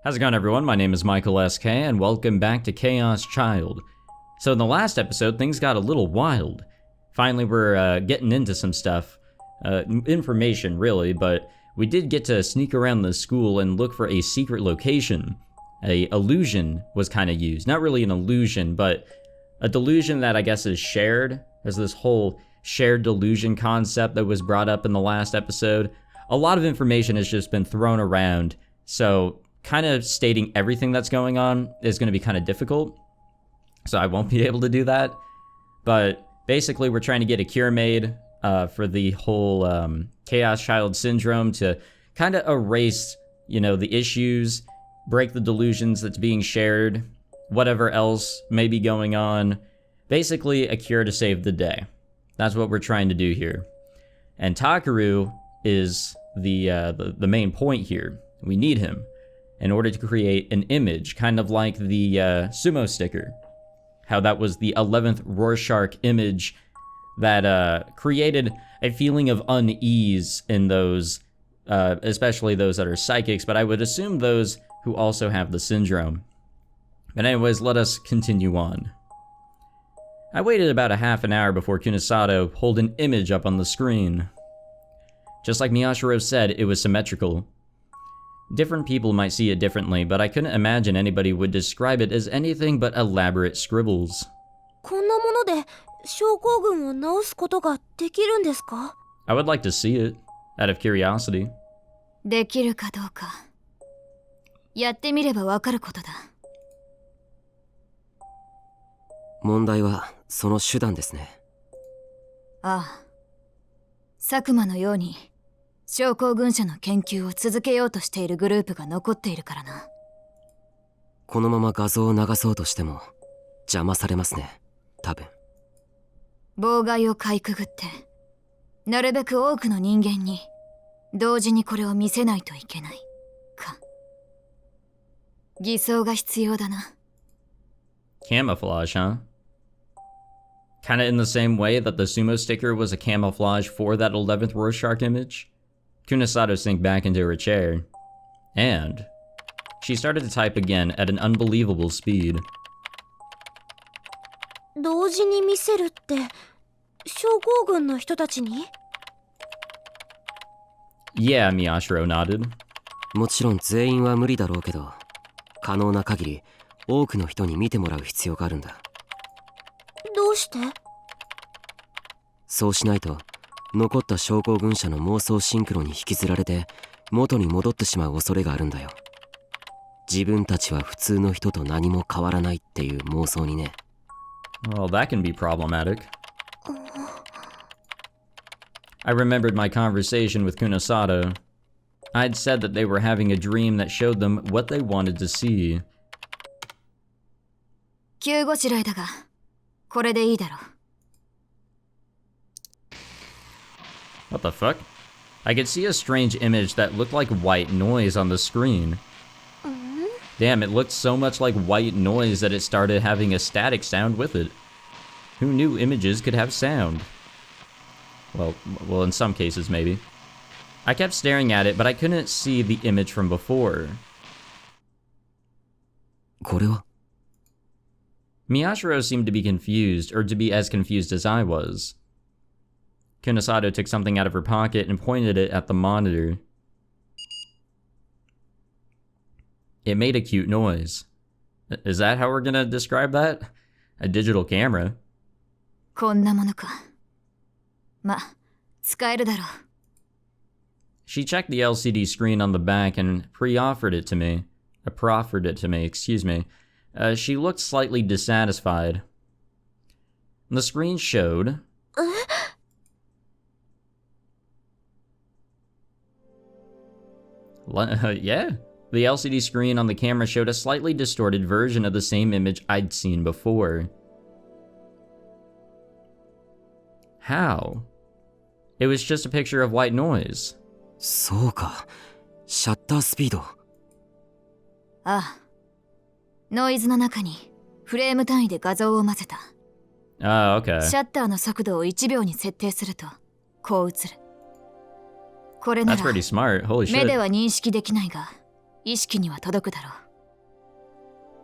How's it going, everyone? My name is Michael SK, and welcome back to Chaos Child. So in the last episode, things got a little wild. Finally, we're getting into some stuff. Information, really, but we did get to sneak around the school and look for a secret location. A illusion was kind of used. Not really an illusion, but a delusion that I guess is shared. There's this whole shared delusion concept that was brought up in the last episode. A lot of information has just been thrown around, so kind of stating everything that's going on is going to be kind of difficult, so I won't be able to do that. But basically, we're trying to get a cure made for the whole Chaos Child syndrome to kind of erase, the issues, break the delusions that's being shared, whatever else may be going on. Basically, a cure to save the day. That's what we're trying to do here. And Takuru is the main point here. We need him in order to create an image, kind of like the sumo sticker. How that was the 11th Rorschach image that created a feeling of unease in those, especially those that are psychics, but I would assume those who also have the syndrome. But anyways, let us continue on. I waited about a half an hour before Kunasato pulled an image up on the screen. Just like Miyashiro said, it was symmetrical. Different people might see it differently, but I couldn't imagine anybody would describe it as anything but elaborate scribbles. こんなもので症候群を治すことができるんですか? I would like to see it, out of curiosity. できるかどうか、やってみればわかることだ。問題はその手段ですね。ああ、佐久間のように症候群者の研究を続けようとしているグループが残っているからな。このまま画像を流そうとしても邪魔されますね、多分。妨害をかいくぐって、なるべく多くの人間に同時にこれを見せないといけないか。偽装が必要だな。Camouflage, huh? Kinda in the same way that the sumo sticker was a camouflage for that 11th Rorschach image. Kunasato sank back into her chair, and she started to type again at an unbelievable speed. 同時に見せるって症候群の人たちに? Yeah, Miyashiro nodded. もちろん全員は無理だろうけど、可能な限り多くの人に見てもらう必要があるんだ。どうして? そうしないと残った症候群者の妄想シンクロに引きずられて元に戻ってしまう恐れがあるんだよ。自分たちは普通の人と何も変わらないっていう妄想にね。Well, that can be problematic. I remembered my conversation with Kunasato. I'd said that they were having a dream that showed them what they wanted to see. 急ごしらえだが、これでいいだろう。What the fuck? I could see a strange image that looked like white noise on the screen. Damn, it looked so much like white noise that it started having a static sound with it. Who knew images could have sound? Well, in some cases, maybe. I kept staring at it, but I couldn't see the image from before. これは? Miyashiro seemed to be confused, or to be as confused as I was. Kunasato took something out of her pocket and pointed it at the monitor. It made a cute noise. Is that how we're gonna describe that? A digital camera. こんなものか。ま、使えるだろう。She checked the LCD screen on the back and proffered it to me. Excuse me. She looked slightly dissatisfied. The screen showed... yeah. The LCD screen on the camera showed a slightly distorted version of the same image I'd seen before. How? It was just a picture of white noise. そうか。シャッタースピード。ああ。ノイズの中にフレーム単位で画像を混ぜた。Ah, okay. シャッターの速度を1秒に設定するとこう映る。これなら That's pretty smart. Holy shit. 目では認識できないが意識には届くだろう。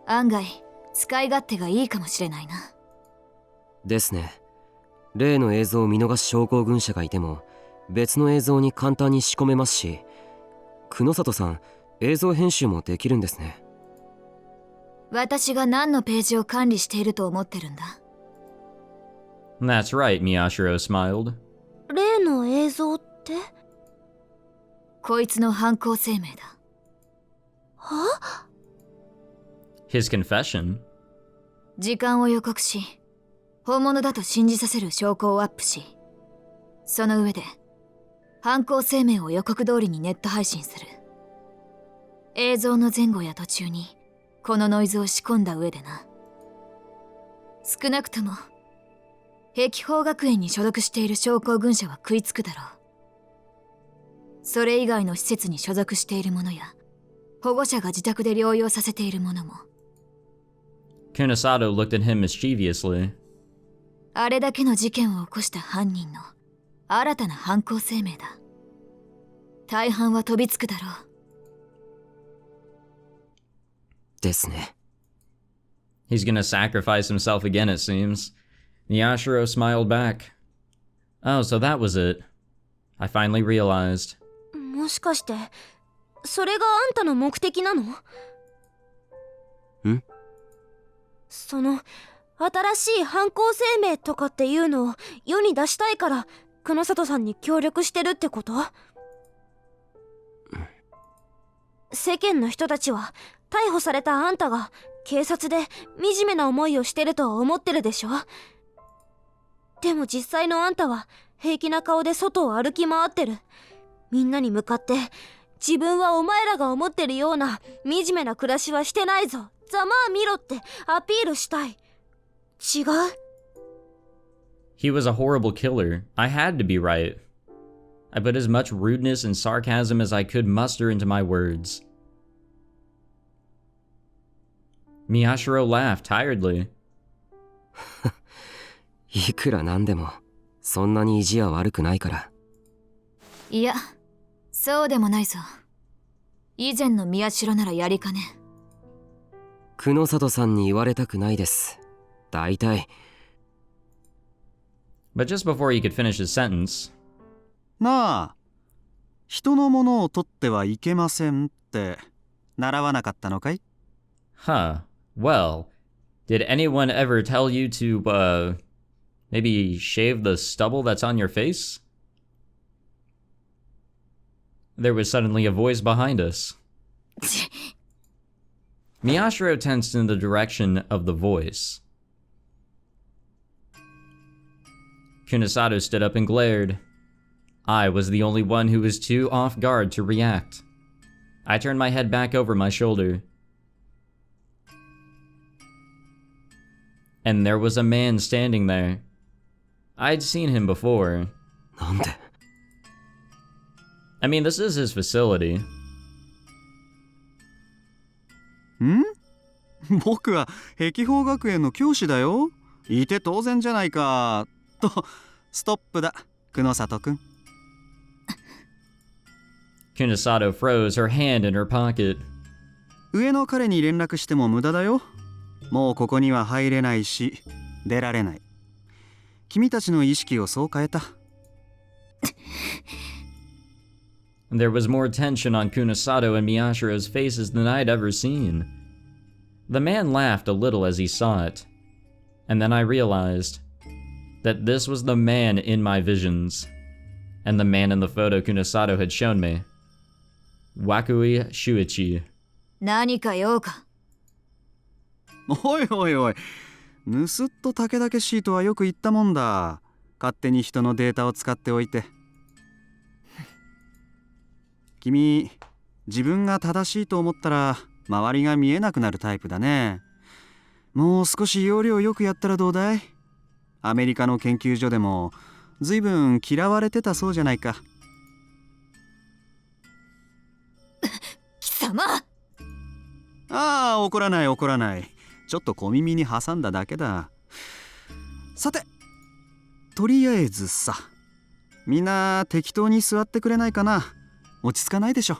案外使い勝手がいいかもしれないな。ですね。例の映像を見逃す症候群者がいても別の映像に簡単に仕込めますし、久野里さん映像編集もできるんですね。私が何のページを管理していると思ってるんだ。 That's right, Miyashiro smiled. 例の映像って？こいつの犯行声明だ。は？ His confession? 時間を予告し、本物だと信じさせる証拠をアップし、その上で犯行声明を予告通りにネット配信する。映像の前後や途中にこのノイズを仕込んだ上でな。少なくとも碧峰学園に所属している症候群者は食いつくだろう。それ以外の施設に所属している者や保護者が自宅で療養させている者も。 Kunasato looked at him mischievously. あれだけの事件を起こした犯人の新たな犯行声明だ。大半は飛びつくだろう。ですね。 He's gonna sacrifice himself again, it seems. Miyashiro smiled back. Oh, so that was it. I finally realized. もしかしてそれがあんたの目的なの？その新しい犯行声明とかっていうのを世に出したいから久野里さんに協力してるってこと？世間の人たちは逮捕されたあんたが警察で惨めな思いをしてると思ってるでしょ？でも実際のあんたは平気な顔で外を歩き回ってる。みんなに向かって自分はお前らが思ってるような惨めな暮らしはしてないぞ、ざまあ見ろってアピールしたい。違う？ He was a horrible killer. I had to be right. I put as much rudeness and sarcasm as I could muster into my words. Miyashiro laughed tiredly. いくらなんでもそんなに意地は悪くないから。いや、そうでもないぞ。以前の宮代ならやりかね。久野里さんに言われたくないです。大体。But just before he could finish his sentence, なあ、人のものを取ってはいけませんって習わなかったのかい？ huh, well, did anyone ever tell you to, maybe shave the stubble that's on your face? There was suddenly a voice behind us. Miyashiro tensed in the direction of the voice. Kunasato stood up and glared. I was the only one who was too off guard to react. I turned my head back over my shoulder. And there was a man standing there. I'd seen him before. なんで？ I mean, this is his facility. ん？僕は碧峰学園の教師だよ。いて当然じゃないか。と、ストップだ、久野里くん。Kunasato froze, her hand in her pocket. 上の彼に連絡しても無駄だよ。もうここには入れないし、出られない。君たちの意識をそう変えた。There was more tension on Kunasato and Miyashiro's faces than I'd ever seen. The man laughed a little as he saw it, and then I realized that this was the man in my visions, and the man in the photo Kunasato had shown me. Wakui Shuichi. 何か用か？おいおいおい、ぬすっとたけだけしいとはよく言ったもんだ。勝手に人のデータを使っておいて。君、自分が正しいと思ったら周りが見えなくなるタイプだね。もう少し要領よくやったらどうだい？アメリカの研究所でもずいぶん嫌われてたそうじゃないか。貴様！ああ、怒らない怒らない。ちょっと小耳に挟んだだけだ。さて、とりあえずさ、みんな適当に座ってくれないかな。落ち着かないでしょ。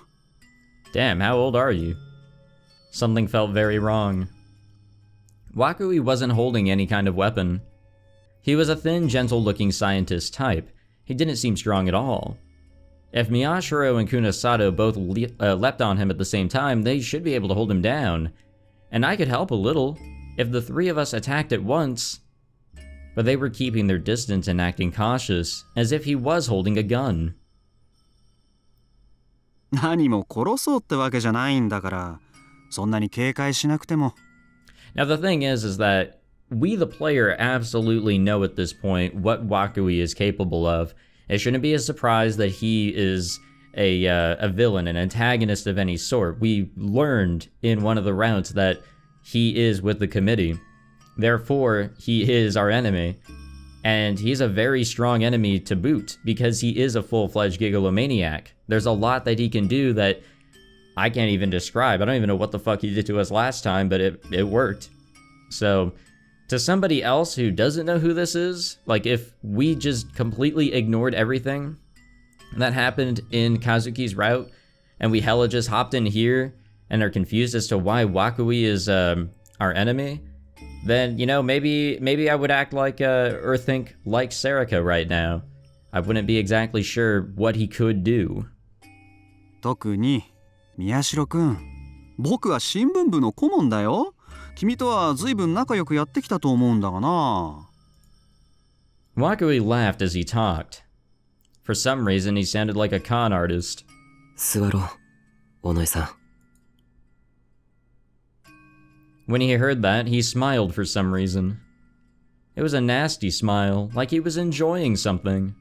Damn, how old are you? Something felt very wrong. Wakui wasn't holding any kind of weapon. He was a thin, gentle-looking scientist type. He didn't seem strong at all. If Miyashiro and Kunasato both leapt on him at the same time, they should be able to hold him down. And I could help a little, if the three of us attacked at once. But they were keeping their distance and acting cautious, as if he was holding a gun. 何も殺そうってわけじゃないんだから、そんなに警戒しなくても。Now the thing is that we the player absolutely know at this point what Wakui is capable of. It shouldn't be a surprise that he is a villain, an antagonist of any sort. We learned in one of the rounds that he is with the committee. Therefore, he is our enemy. And he's a very strong enemy to boot, because he is a full-fledged gigalomaniac. There's a lot that he can do that I can't even describe. I don't even know what the fuck he did to us last time, but it worked. So, to somebody else who doesn't know who this is, like if we just completely ignored everything that happened in Kazuki's route, and we hella just hopped in here and are confused as to why Wakui is our enemy, then, you know, maybe I would act like, or think like Serika right now. I wouldn't be exactly sure what he could do. 特に宮代くん、僕は新聞部の顧問だよ。君とは随分仲良くやってきたと思うんだがな。Wakui laughed as he talked. For some reason, he sounded like a con artist. 座ろう、尾上さん。When he heard that, he smiled for some reason. It was a nasty smile, like he was enjoying something.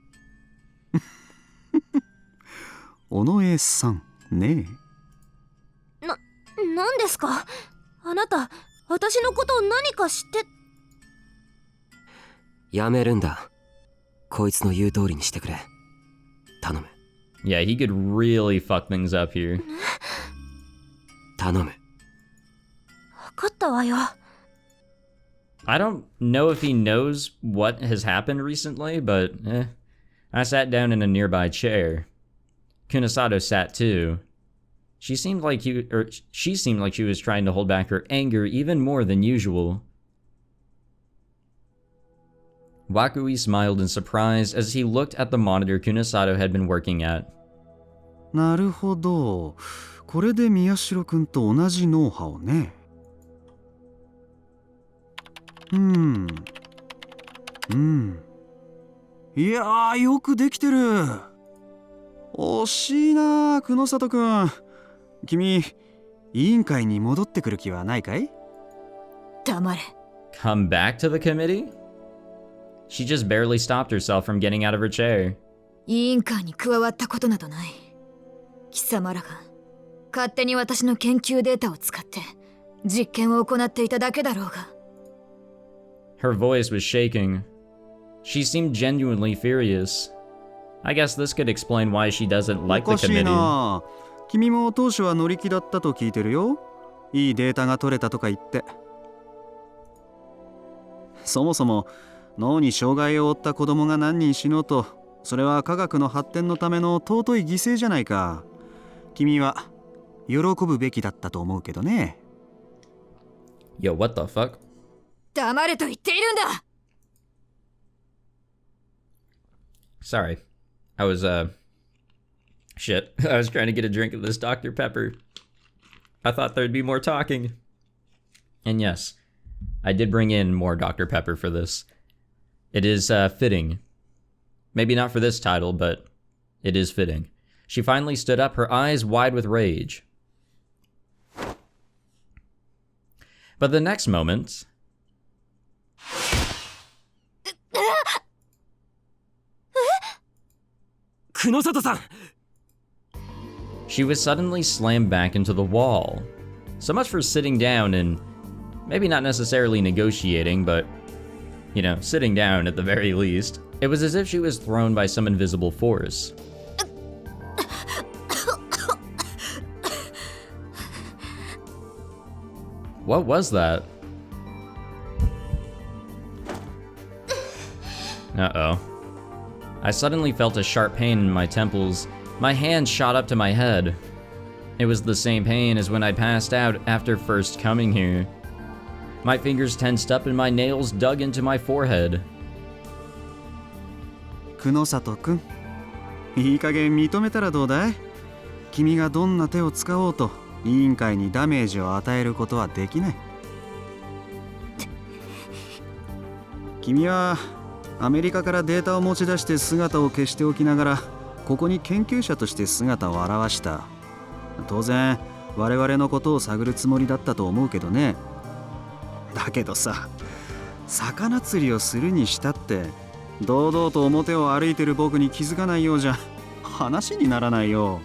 尾上さんねえ。なんですか？あなた、私のことを何か知って。やめるんだ。こいつの言う通りにしてくれ。頼む。Yeah, he could really fuck things up here. 頼む。分かったわよ。I don't know if he knows what has happened recently, but I sat down in a nearby chair. Kunasato sat too. She seemed like she was trying to hold back her anger even more than usual. Wakui smiled in surprise as he looked at the monitor Kunasato had been working at. なるほど。これで宮代くんと同じノウハウね。いやー、よくできてる。惜しいな、久野里くん。君、委員会に戻ってくる気はないかい？黙れ。Come back to the committee? She just barely stopped herself from getting out of her chair. 委員会に加わったことなどない。貴様らが勝手に私の研究データを使って実験を行っていただけだろうが。Her voice was shaking. She seemed genuinely furious. I guess this could explain why she doesn't like the おかしい committee. な。君も当初は乗り気だったと聞いてるよ。いいデータが取れたとか言って。そもそも脳に障害を負った子供が何人死のうと、それは科学の発展のための尊い犠牲じゃないか。君は喜ぶべきだったと思うけどね。Yo, what the fuck? 黙れと言っているんだ。Sorry. I was, shit. I was trying to get a drink of this Dr. Pepper. I thought there'd be more talking. And yes, I did bring in more Dr. Pepper for this. It is, fitting. Maybe not for this title, but it is fitting. She finally stood up, her eyes wide with rage. But the next moment... She was suddenly slammed back into the wall. So much for sitting down and maybe not necessarily negotiating, but, you know, sitting down at the very least. It was as if she was thrown by some invisible force. What was that? Uh-oh. I suddenly felt a sharp pain in my temples. My hand shot up to my head. It was the same pain as when I passed out after first coming here. My fingers tensed up and my nails dug into my forehead. 久野里くん、いい加減認めたらどうだい？君がどんな手を使おうと委員会にダメージを与えることはできない。君はアメリカからデータを持ち出して姿を消しておきながらここに研究者として姿を現した。当然我々のことを探るつもりだったと思うけどね。だけどさ、魚釣りをするにしたって堂々と表を歩いてる僕に気づかないようじゃ話にならないよ。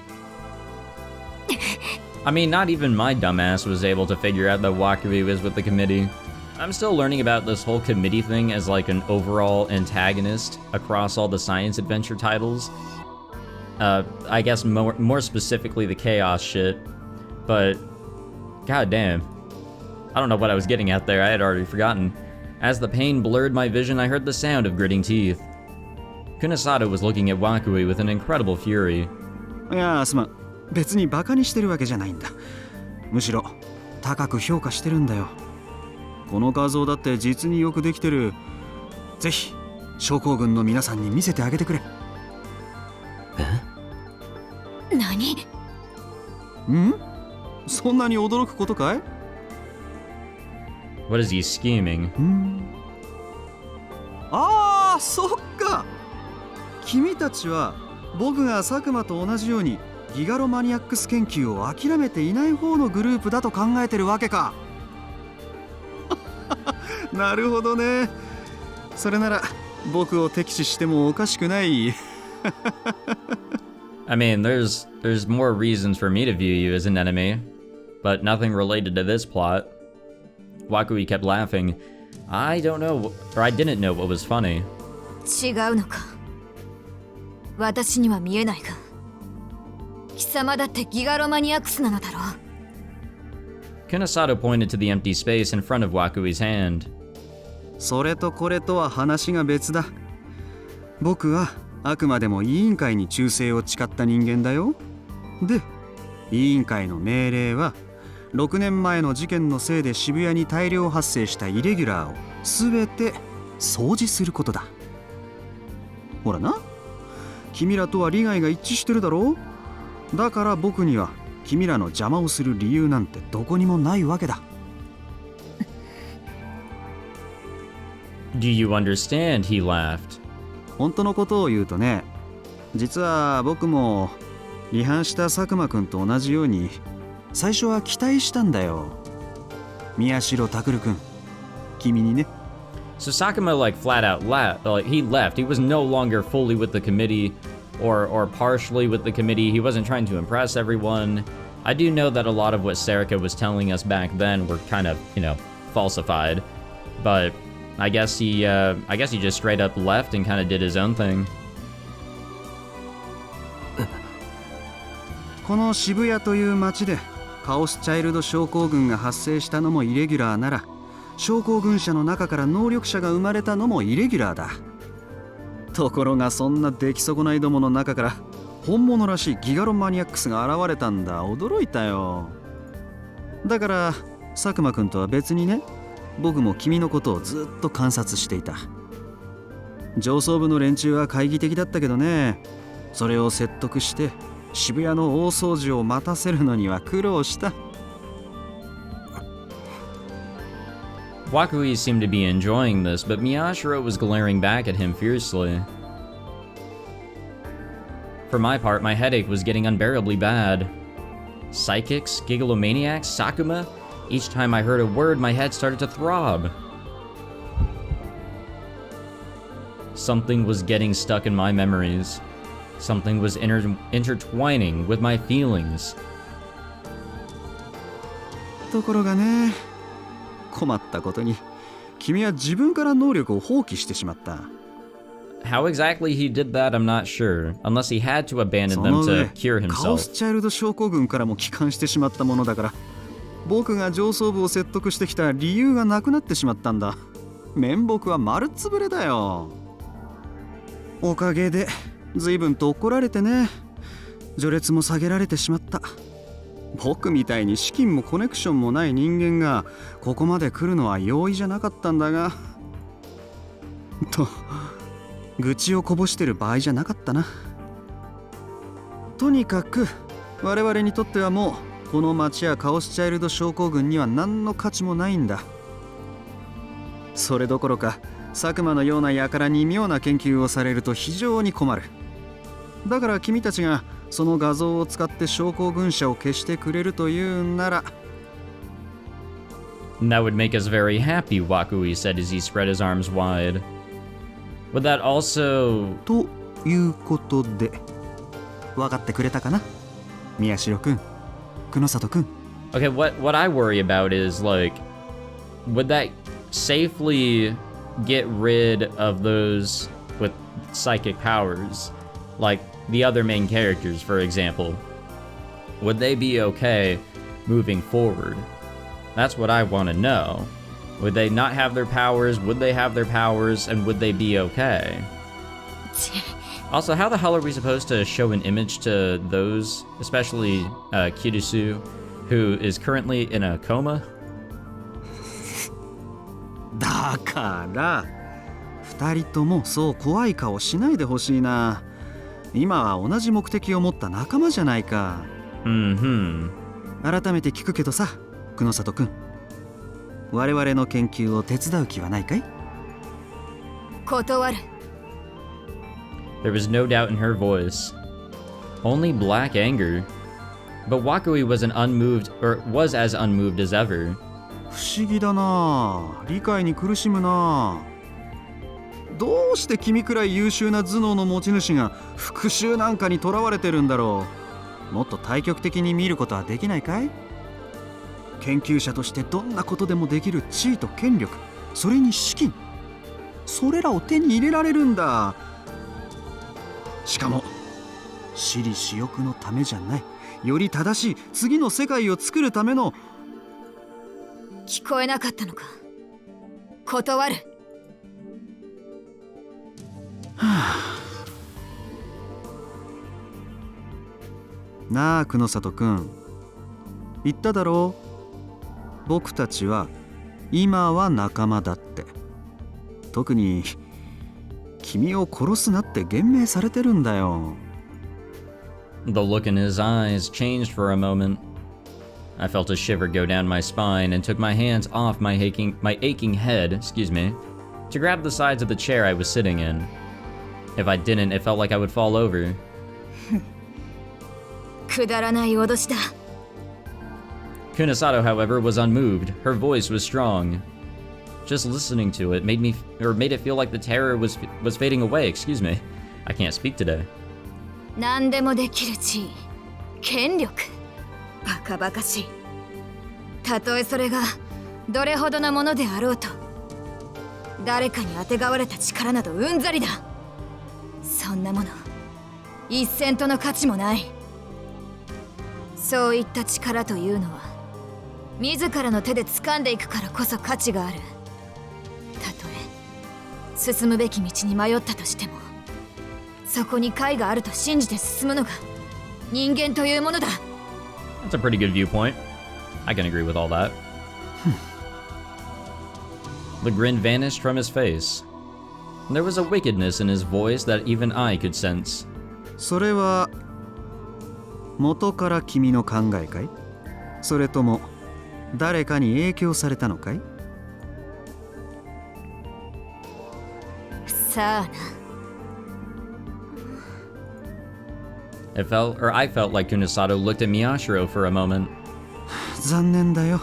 I mean, not even my dumbass was able to figure out that Wakui was with the committee. I'm still learning about this whole committee thing as like an overall antagonist across all the science adventure titles. I guess more specifically the chaos shit. But, goddamn. I don't know what I was getting at there, I had already forgotten. As the pain blurred my vision, I heard the sound of gritting teeth. Kunasato was looking at Wakui with an incredible fury. いやすまん、別にバカにしてるわけじゃないんだ。むしろ高く評価してるんだよ。この画像だって実によくできてる。ぜひ症候群の皆さんに見せてあげてくれ。何？ん？そんなに驚くことかい？ What is he scheming? ああ、そっか。君たちは僕が佐久間と同じようにギガロマニアックス研究を諦めていない方のグループだと考えてるわけか。なるほどね。それなら僕を敵視してもおかしくない。I mean, there's more reasons for me to view you as an enemy, but nothing related to this plot. Wakui kept laughing. I don't know, or I didn't know what was funny. 違うのか。私には見えないが。貴様だってギガロマニアックスなのだろう。Kunasato pointed to the empty space in front of Wakui's hand. それとこれとは話が別だ。僕はあくまでも委員会に忠誠を誓った人間だよ。で、委員会の命令は6年前の事件のせいで渋谷に大量発生したイレギュラーを全て掃除することだ。ほらな、君らとは利害が一致してるだろう。だから僕には君らの邪魔をする理由なんてどこにもないわけだ。Do you understand? He laughed. 本当のことを言うとね、実は僕も離反した佐久間くんと同じように最初は期待したんだよ。宮代拓くん、君にね。So Sakuma like flat out he left. He was no longer fully with the committee or partially with the committee. He wasn't trying to impress everyone. I do know that a lot of what Serica was telling us back then were kind of, falsified. But I guess he just straight up left and kind of did his own thing. この渋谷という街でカオスチャイルド症候群が発生したのもイレギュラーなら、症候群者の中から能力者が生まれたのもイレギュラーだ。ところがそんな出来損ないどもの中から本物らしいギガロマニアックスが現れたんだ。驚いたよ。だから佐久間くんとは別にね、僕も君のことをずっと観察していた。上層部の連中は懐疑的だったけどね、それを説得して渋谷の大掃除を待たせるのには苦労した。Wakui seemed to be enjoying this, but Miyashiro was glaring back at him fiercely. For my part, my headache was getting unbearably bad. Psychics, gigalomaniacs, Sakuma? Each time I heard a word, my head started to throb. Something was getting stuck in my memories. Something was intertwining with my feelings. ところがね、困ったことに君は自分から能力を放棄してしまった。How exactly he did that, I'm not sure, unless he had to abandon them to cure カオス himself. チャイルド症候群からも帰還してしまったものだから、僕が上層部を説得してきた理由がなくなってしまったんだ。面目は丸つぶれだよ。おかげで随分と怒られてね、序列も下げられてしまった。僕みたいに資金もコネクションもない人間がここまで来るのは容易じゃなかったんだがと愚痴をこぼしてる場合じゃなかったな。とにかく我々にとってはもうこの町やカオスチャイルド症候群には何の価値もないんだ。それどころか佐久間のような輩に妙な研究をされると非常に困る。だから君たちがその画像を使って症候群者を消してくれるというんなら。 That would make us very happy, Wakui said as he spread his arms wide. Would that also... ということで分かってくれたかな、宮代くん、久里くん。 Okay, what I worry about is, like, would that safely get rid of those with psychic powers? Like, the other main characters, for example. Would they be okay moving forward? That's what I want to know. Would they not have their powers? Would they have their powers? And would they be okay? Also, how the hell are we supposed to show an image to those, especially Kirisu, who is currently in a coma? だから2人ともそう怖い顔しないでほしいな。今は同じ目的を持った仲間じゃないか。改めて聞くけどさ、久里くん、我々の研究を手伝う気はないかい？断る。 There was no doubt in her voice. Only black anger. But Wakui was as unmoved as ever. 不思議だな。理解に苦しむな。どうして君くらい優秀な頭脳の持ち主が復讐なんかにとらわれてるんだろう。もっと対極的に見ることはできないかい？研究者としてどんなことでもできる地位と権力、それに資金、それらを手に入れられるんだ。しかも私利私欲のためじゃない、より正しい次の世界を作るための。聞こえなかったのか。断る。なあ久里くん、言っただろう、僕たちは今は仲間だって。特に君を殺すなって言命されてるんだよ。 The look in his eyes changed for a moment. I felt a shiver go down my spine and took my hands off my aching head, to grab the sides of the chair I was sitting in. If I didn't, it felt like I would fall over. くだらない脅しだ。 Kunasato, however, was unmoved. Her voice was strong. Just listening to it made it feel like the terror was fading away. I can't speak today. 何でもできる地位、権力、バカバカしい。たとえそれがどれほどのものであろうと、誰かにあてがわれた力などうんざりだ。そんなもの一セントの価値もない。そういった力というのは自らの手で掴んでいくからこそ価値がある。たとえ進むべき道に迷ったとしても、そこに解があると信じて進むのが人間というものだ。 That's a pretty good viewpoint. I can agree with all that. The grin vanished from his face. There was a wickedness in his voice that even I could sense. それは元から君の考えかい？それとも誰かに影響されたのかい？さあな。I felt like Kunasato looked at Miyashiro for a moment. 残念だよ。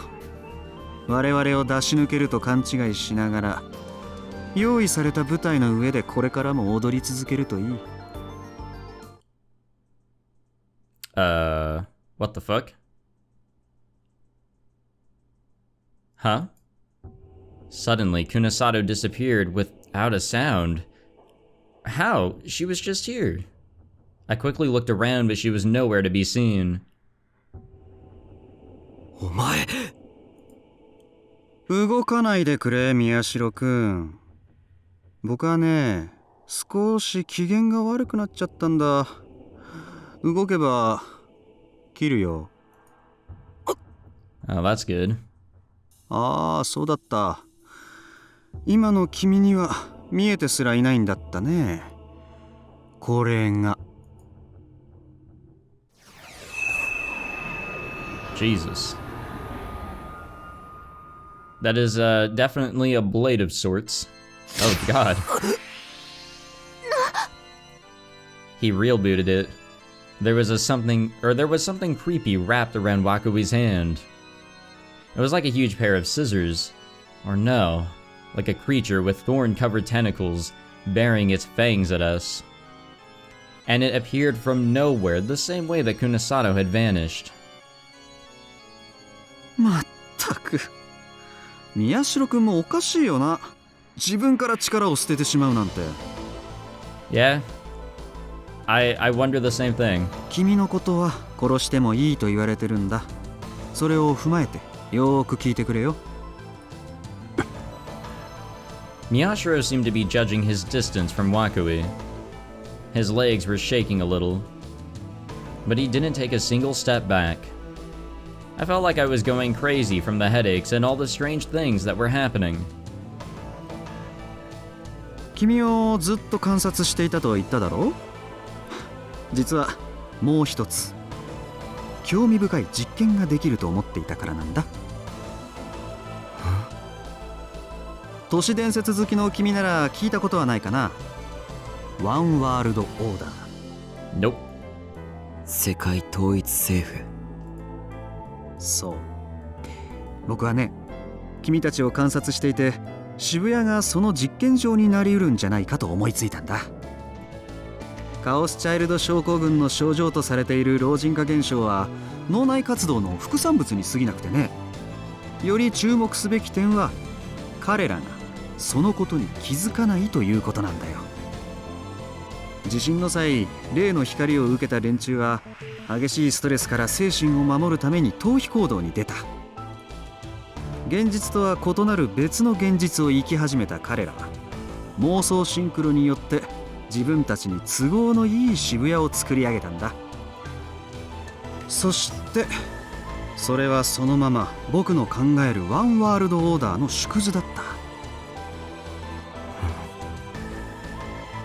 我々を出し抜けると勘違いしながら用意された舞台の上でこれからも踊り続けるといい。What the fuck? Huh? Suddenly, Kunasato disappeared without a sound. How? She was just here. I quickly looked around, but she was nowhere to be seen. お前、動かないでくれ宮代くん。僕はね、少し機嫌が悪くなっちゃったんだ。動けば切るよ。Oh, that's good. ああ、そうだった。今の君には見えてすらいないんだったね。これが。Jesus. That is definitely a blade of sorts. Oh god. He real booted it. There was something creepy wrapped around Wakui's hand. It was like a huge pair of scissors. Or no, like a creature with thorn-covered tentacles bearing its fangs at us. And it appeared from nowhere, the same way that Kunasato had vanished. まったく。宮代くんもおかしいよな。自分から力を捨ててしまうなんて。Yeah, I wonder the same thing. 君のことは殺してもいいと言われてるんだ。それを踏まえてよーく聞いてくれよ。Miyashiro seemed to be judging his distance from Wakui. His legs were shaking a little, but he didn't take a single step back. I felt like I was going crazy from the headaches and all the strange things that were happening. 君をずっと観察していたと言っただろう。実はもう一つ興味深い実験ができると思っていたからなんだ。都市伝説好きの君なら聞いたことはないかな。ワンワールドオーダー。Nope. 世界統一政府。そう。僕はね、君たちを観察していて、渋谷がその実験場になりうるんじゃないかと思いついたんだ。カオスチャイルド症候群の症状とされている老人化現象は脳内活動の副産物に過ぎなくてね。より注目すべき点は彼らがそのことに気づかないということなんだよ。地震の際、例の光を受けた連中は激しいストレスから精神を守るために逃避行動に出た。現実とは異なる別の現実を生き始めた彼らは妄想シンクロによって自分たちに都合のいい渋谷を作り上げたんだ。そしてそれはそのまま僕の考えるワンワールドオーダーの縮図だった。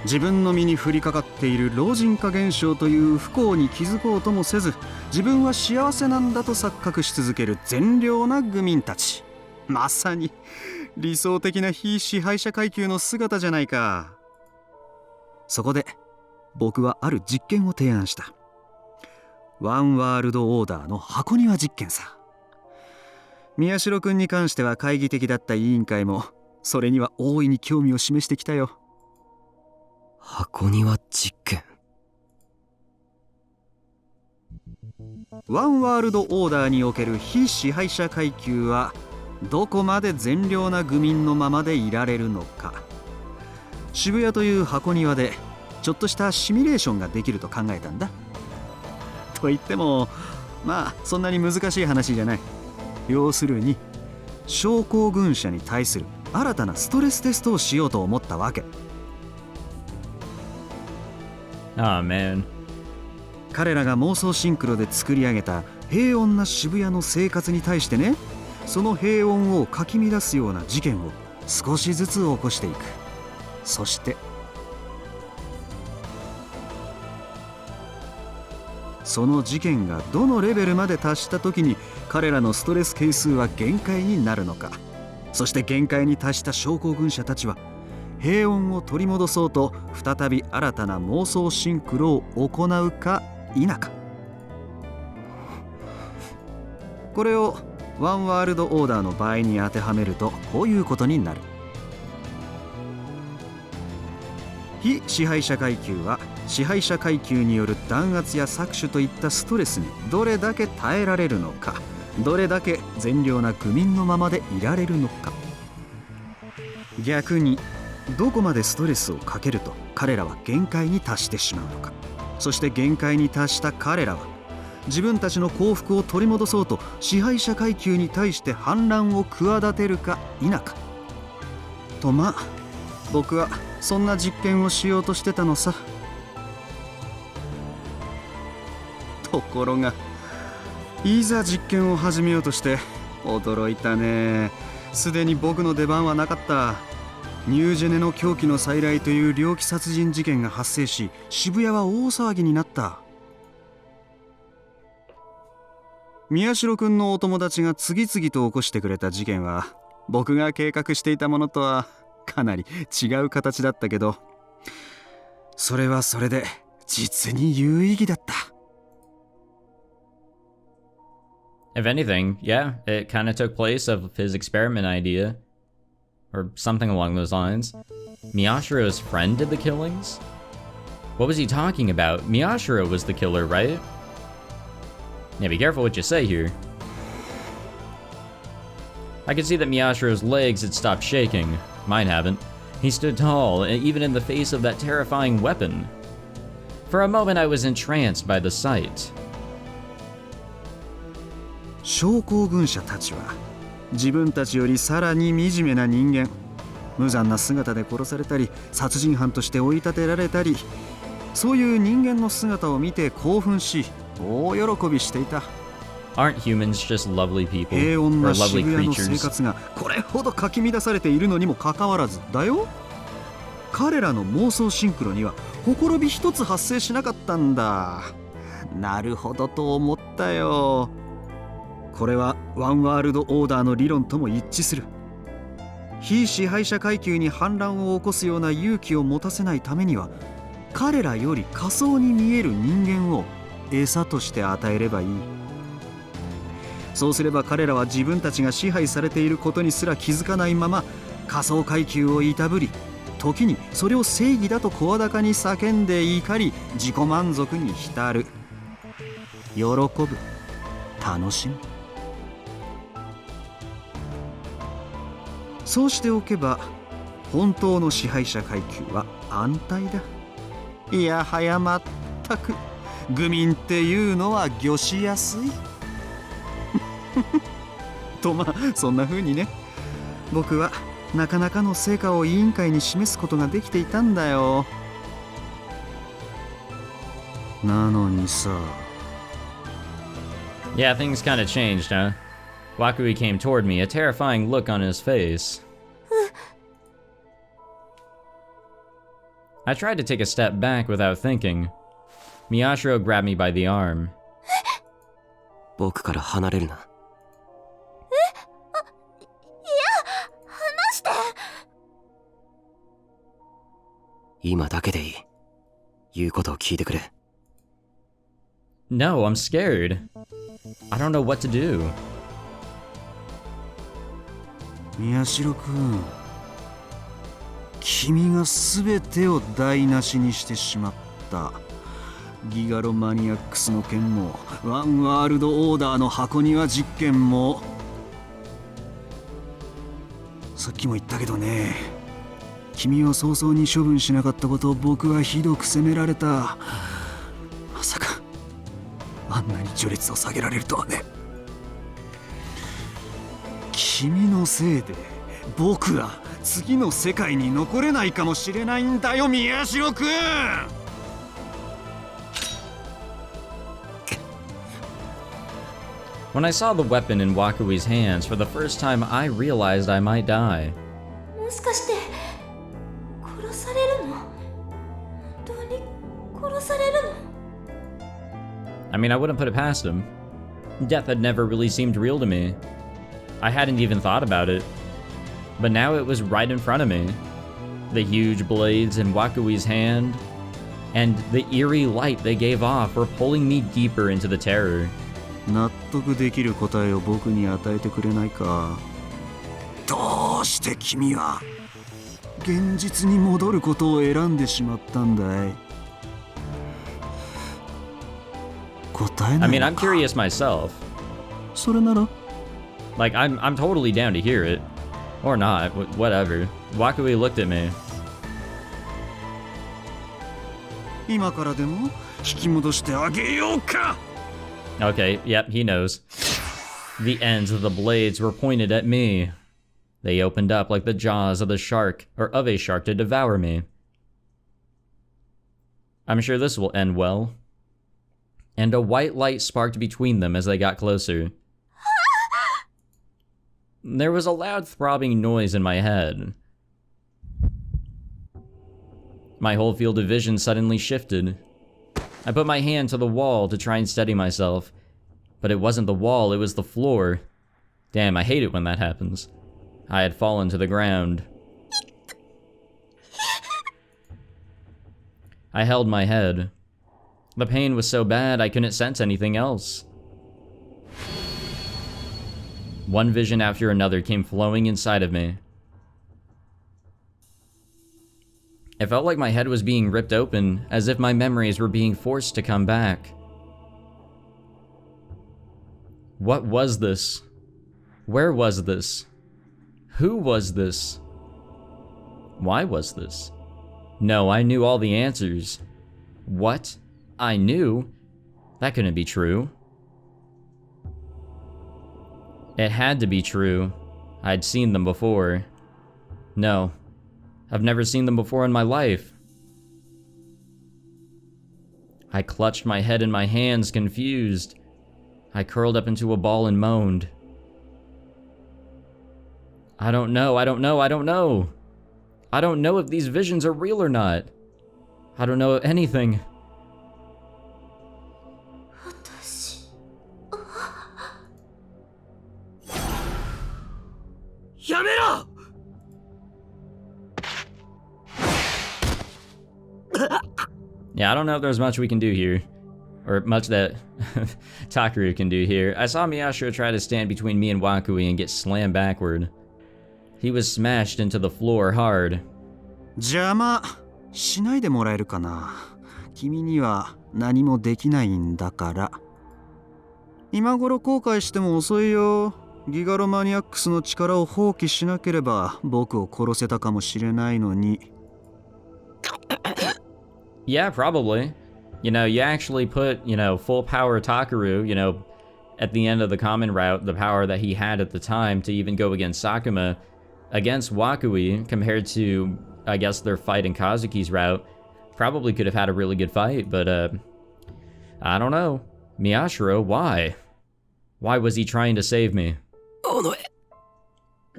自分の身に降りかかっている老人化現象という不幸に気づこうともせず、自分は幸せなんだと錯覚し続ける善良な愚民たち。まさに理想的な非支配者階級の姿じゃないか。そこで僕はある実験を提案した。ワンワールドオーダーの箱庭実験さ。宮代くんに関しては懐疑的だった委員会もそれには大いに興味を示してきたよ。箱庭実験。ワンワールドオーダーにおける非支配者階級はどこまで善良な愚民のままでいられるのか。渋谷という箱庭でちょっとしたシミュレーションができると考えたんだ。と言ってもまあそんなに難しい話じゃない。要するに症候群者に対する新たなストレステストをしようと思ったわけ。Oh man. 彼らが妄想シンクロで作り上げた平穏な渋谷の生活に対してね、その平穏をかき乱すような事件を少しずつ起こしていく。そしてその事件がどのレベルまで達した時に彼らのストレス係数は限界になるのか。そして限界に達した症候群者たちは平穏を取り戻そうと再び新たな妄想シンクロを行うか否か。これをワンワールドオーダーの場合に当てはめるとこういうことになる。非支配者階級は支配者階級による弾圧や搾取といったストレスにどれだけ耐えられるのか、どれだけ善良な愚民のままでいられるのか。逆にどこまでストレスをかけると彼らは限界に達してしまうのか。そして限界に達した彼らは自分たちの幸福を取り戻そうと支配者階級に対して反乱を企てるか否かと、まあ僕はそんな実験をしようとしてたのさ。ところがいざ実験を始めようとして驚いたね。すでに僕の出番はなかった。ニュージェネの狂気の再来という猟奇殺人事件が発生し、渋谷は大騒ぎになった。宮代くんのお友達が次々と起こしてくれた事件は、僕が計画していたものとはかなり違う形だったけど、それはそれで実に有意義だった。If anything, yeah, it kind of took place of his experiment idea. Or something along those lines. Miyashiro's friend did the killings? What was he talking about? Miyashiro was the killer, right? Yeah, be careful what you say here. I could see that Miyashiro's legs had stopped shaking. Mine haven't. He stood tall, even in the face of that terrifying weapon. For a moment I was entranced by the sight. 症候群者たちは自分たちよりさらに惨めな人間、無残な姿で殺されたり殺人犯として追い立てられたり、そういう人間の姿を見て興奮し大喜びしていた。 Aren't humans just lovely people? 平穏 Or な lovely 渋谷の生 creatures? 活がこれほどかき乱されているのにもかかわらずだよ。彼らの妄想シンクロにはほころび一つ発生しなかったんだ。なるほどと思ったよ。これはワンワールドオーダーの理論とも一致する。非支配者階級に反乱を起こすような勇気を持たせないためには、彼らより仮想に見える人間を餌として与えればいい。そうすれば彼らは自分たちが支配されていることにすら気づかないまま仮想階級をいたぶり、時にそれを正義だと声高に叫んで怒り、自己満足に浸る。喜ぶ、楽しむ。そうしておけば本当の支配者階級は安泰だ。いやはやまったく愚民っていうのは御しやすいと、まあそんな風にね、僕はなかなかの成果を委員会に示すことができていたんだよ。なのにさ。 Yeah, things kinda changed, huh? Wakui came toward me, a terrifying look on his face. I tried to take a step back without thinking. Miyashiro grabbed me by the arm. 僕から離れるな。話して。今だけでいい。言うことを聞いてくれ。No, I'm scared. I don't know what to do. 宮代くん、君が全てを台無しにしてしまった。ギガロマニアックスの件もワンワールドオーダーの箱庭実験も。さっきも言ったけどね、君を早々に処分しなかったことを僕はひどく責められた。まさかあんなに序列を下げられるとはね。君のせいで僕は次の世界に残れないかもしれないんだよ、宮代くん。When I saw the weapon in Wakui's hands for the first time, I realized I might die. もしかして殺されるの？本当に殺されるの？ I mean, I wouldn't put it past him. Death had never really seemed real to me. I hadn't even thought about it. But now it was right in front of me. The huge blades in Wakui's hand, and the eerie light they gave off were pulling me deeper into the terror. 納得できる答えを僕に与えてくれないか。どうして君は現実に戻ることを選んでしまったんだい。答えな I い mean, の I'm か。 curious myself. それなら Like, I'm totally down to hear it. Or not, whatever. Wakui looked at me. 今からでも引き戻してあげようか。 Okay, yep, he knows. The ends of the blades were pointed at me. They opened up like the jaws of a shark to devour me. I'm sure this will end well. and a white light sparked between them as they got closer. There was a loud throbbing noise in my head. My whole field of vision suddenly shifted. I put my hand to the wall to try and steady myself, but it wasn't the wall, it was the floor. Damn, I hate it when that happens. I had fallen to the ground. I held my head. The pain was so bad I couldn't sense anything else. One vision after another came flowing inside of me. It felt like my head was being ripped open, as if my memories were being forced to come back. What was this? Where was this? Who was this? Why was this? No, I knew all the answers. What? I knew? That couldn't be true. It had to be true. I'd seen them before. No, I've never seen them before in my life. I clutched my head in my hands, confused. I curled up into a ball and moaned. I don't know. I don't know if these visions are real or not. I don't know anything. Yamero! Yeah, I don't know if there's much we can do here. Or much that Takuru can do here. I saw Miyashiro try to stand between me and Wakui and get slammed backward. He was smashed into the floor hard. 邪魔しないでもらえるかな。君には何もできないんだから。今頃後悔しても遅いよ。ギガロマニアックスの力を放棄しなければ僕を殺せたかもしれないのに。Yeah, probably. You know, you actually put, full power Takuru, at the end of the common route, the power that he had at the time to even go against Sakuma, against Wakui, compared to, I guess, their fight in Kazuki's route, probably could have had a really good fight, but, I don't know. Miyashiro, why? Why was he trying to save me? Onoe,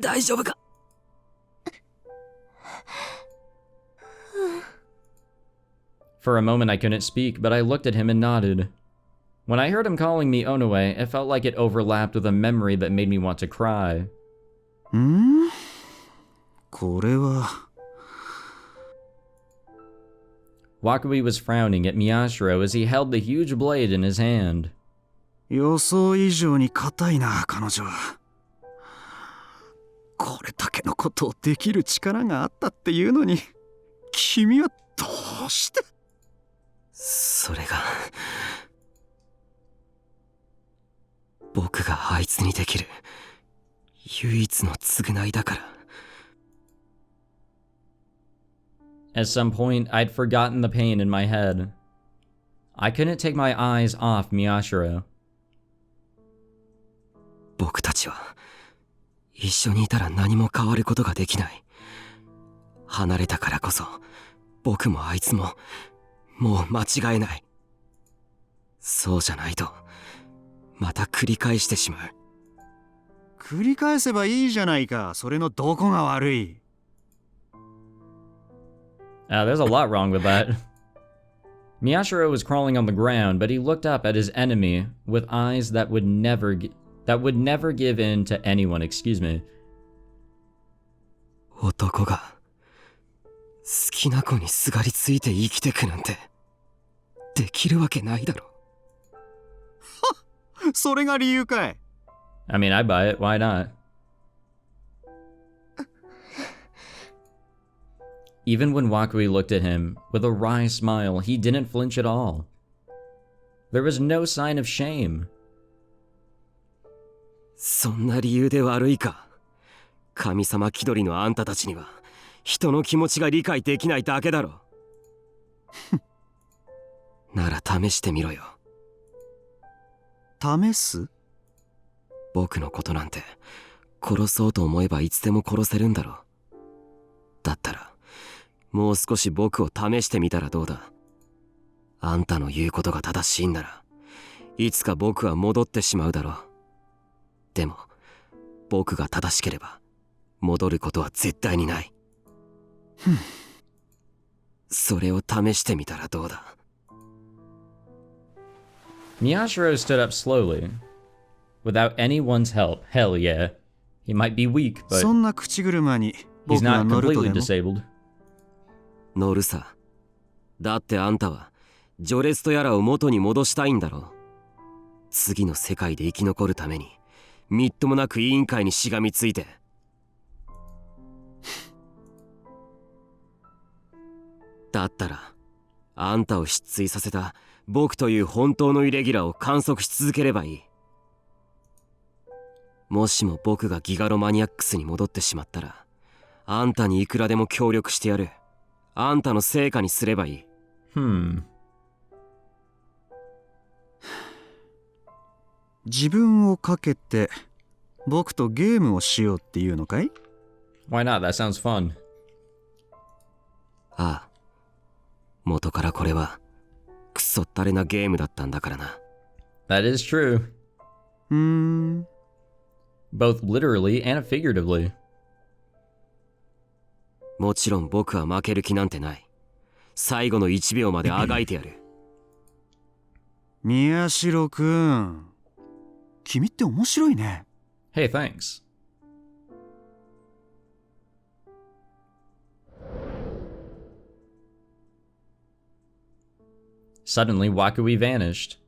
大丈夫か? For a moment I couldn't speak, but I looked at him and nodded. When I heard him calling me Onoe, it felt like it overlapped with a memory that made me want to cry. これは... Wakui was frowning at Miyashiro as he held the huge blade in his hand. 予想以上に硬いな、彼女は。これだけのことをできる力があったっていうのに、君はどうして？それが僕があいつにできる唯一の償いだから。 At some point, I'd forgotten the pain in my head. I couldn't take my eyes off Miyashiro. 僕たちは一緒にいたら何も変わることができない。離れたからこそ僕もあいつももう間違えない。そうじゃないとまた繰り返してしまう。繰り返せばいいじゃないか。それのどこが悪い？ There's a lot wrong with that. Miyashiro was crawling on the ground, but he looked up at his enemy with eyes that would never give in to anyone, excuse me. 男が好きな子にすがりついて生きてくなんてできるわけないだろ。それが理由かい？ I mean, I buy it. Why not? Even when Wakui looked at him with a wry smile, he didn't flinch at all. There was no sign of shame. そんな理由で悪いか。神様気取りのあんたたちには人の気持ちが理解できないだけだろ。なら試してみろよ。試す？僕のことなんて殺そうと思えばいつでも殺せるんだろ。だったらもう少し僕を試してみたらどうだ。あんたの言うことが正しいんならいつか僕は戻ってしまうだろう。でも僕が正しければ戻ることは絶対にない。それを試してみたらどうだ。 Miyashiro stood up slowly, without anyone's help. Hell yeah. He might be weak, but そんな口車に he's 僕が not 乗ると completely でも disabled. 乗るさ。だってあんたは序列とやらを元に戻したいんだろう。次の世界で生き残るためにみっともなく委員会にしがみついて。だったらあんたを失墜させた僕という本当のイレギュラーを観測し続ければいい。もしも僕がギガロマニアックスに戻ってしまったら、あんたにいくらでも協力してやる。あんたの成果にすればいい。自分をかけて僕とゲームをしようっていうのかい？ Why not? That sounds fun. ああ。元からこれはクソったれなゲームだったんだからな。 That is true. Both literally and figuratively. もちろん僕は負ける気なんてない。最後の1秒まであがいてやる。宮代くん、君って面白いね。 Hey, thanks. Suddenly, Wakui vanished,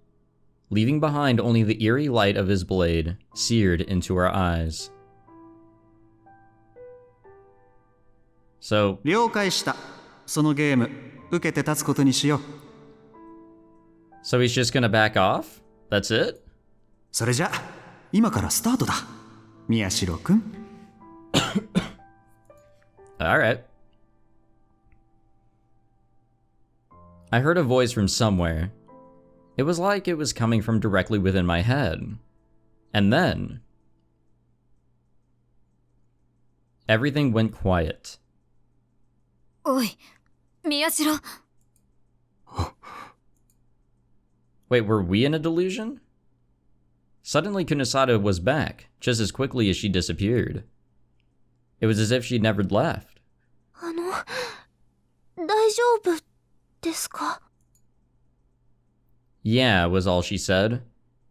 leaving behind only the eerie light of his blade, seared into our eyes. So, 了解した。そのゲーム受けて立つことにしよう。so he's just gonna back off? That's it? それじゃ今からスタートだ。宮代くん。Alright. I heard a voice from somewhere. It was like it was coming from directly within my head. And then everything went quiet. おい、宮代。 Wait, were we in a delusion? Suddenly Kunisada was back, just as quickly as she disappeared. It was as if she'd never left. 大丈夫ですか？ Yeah, was all she said.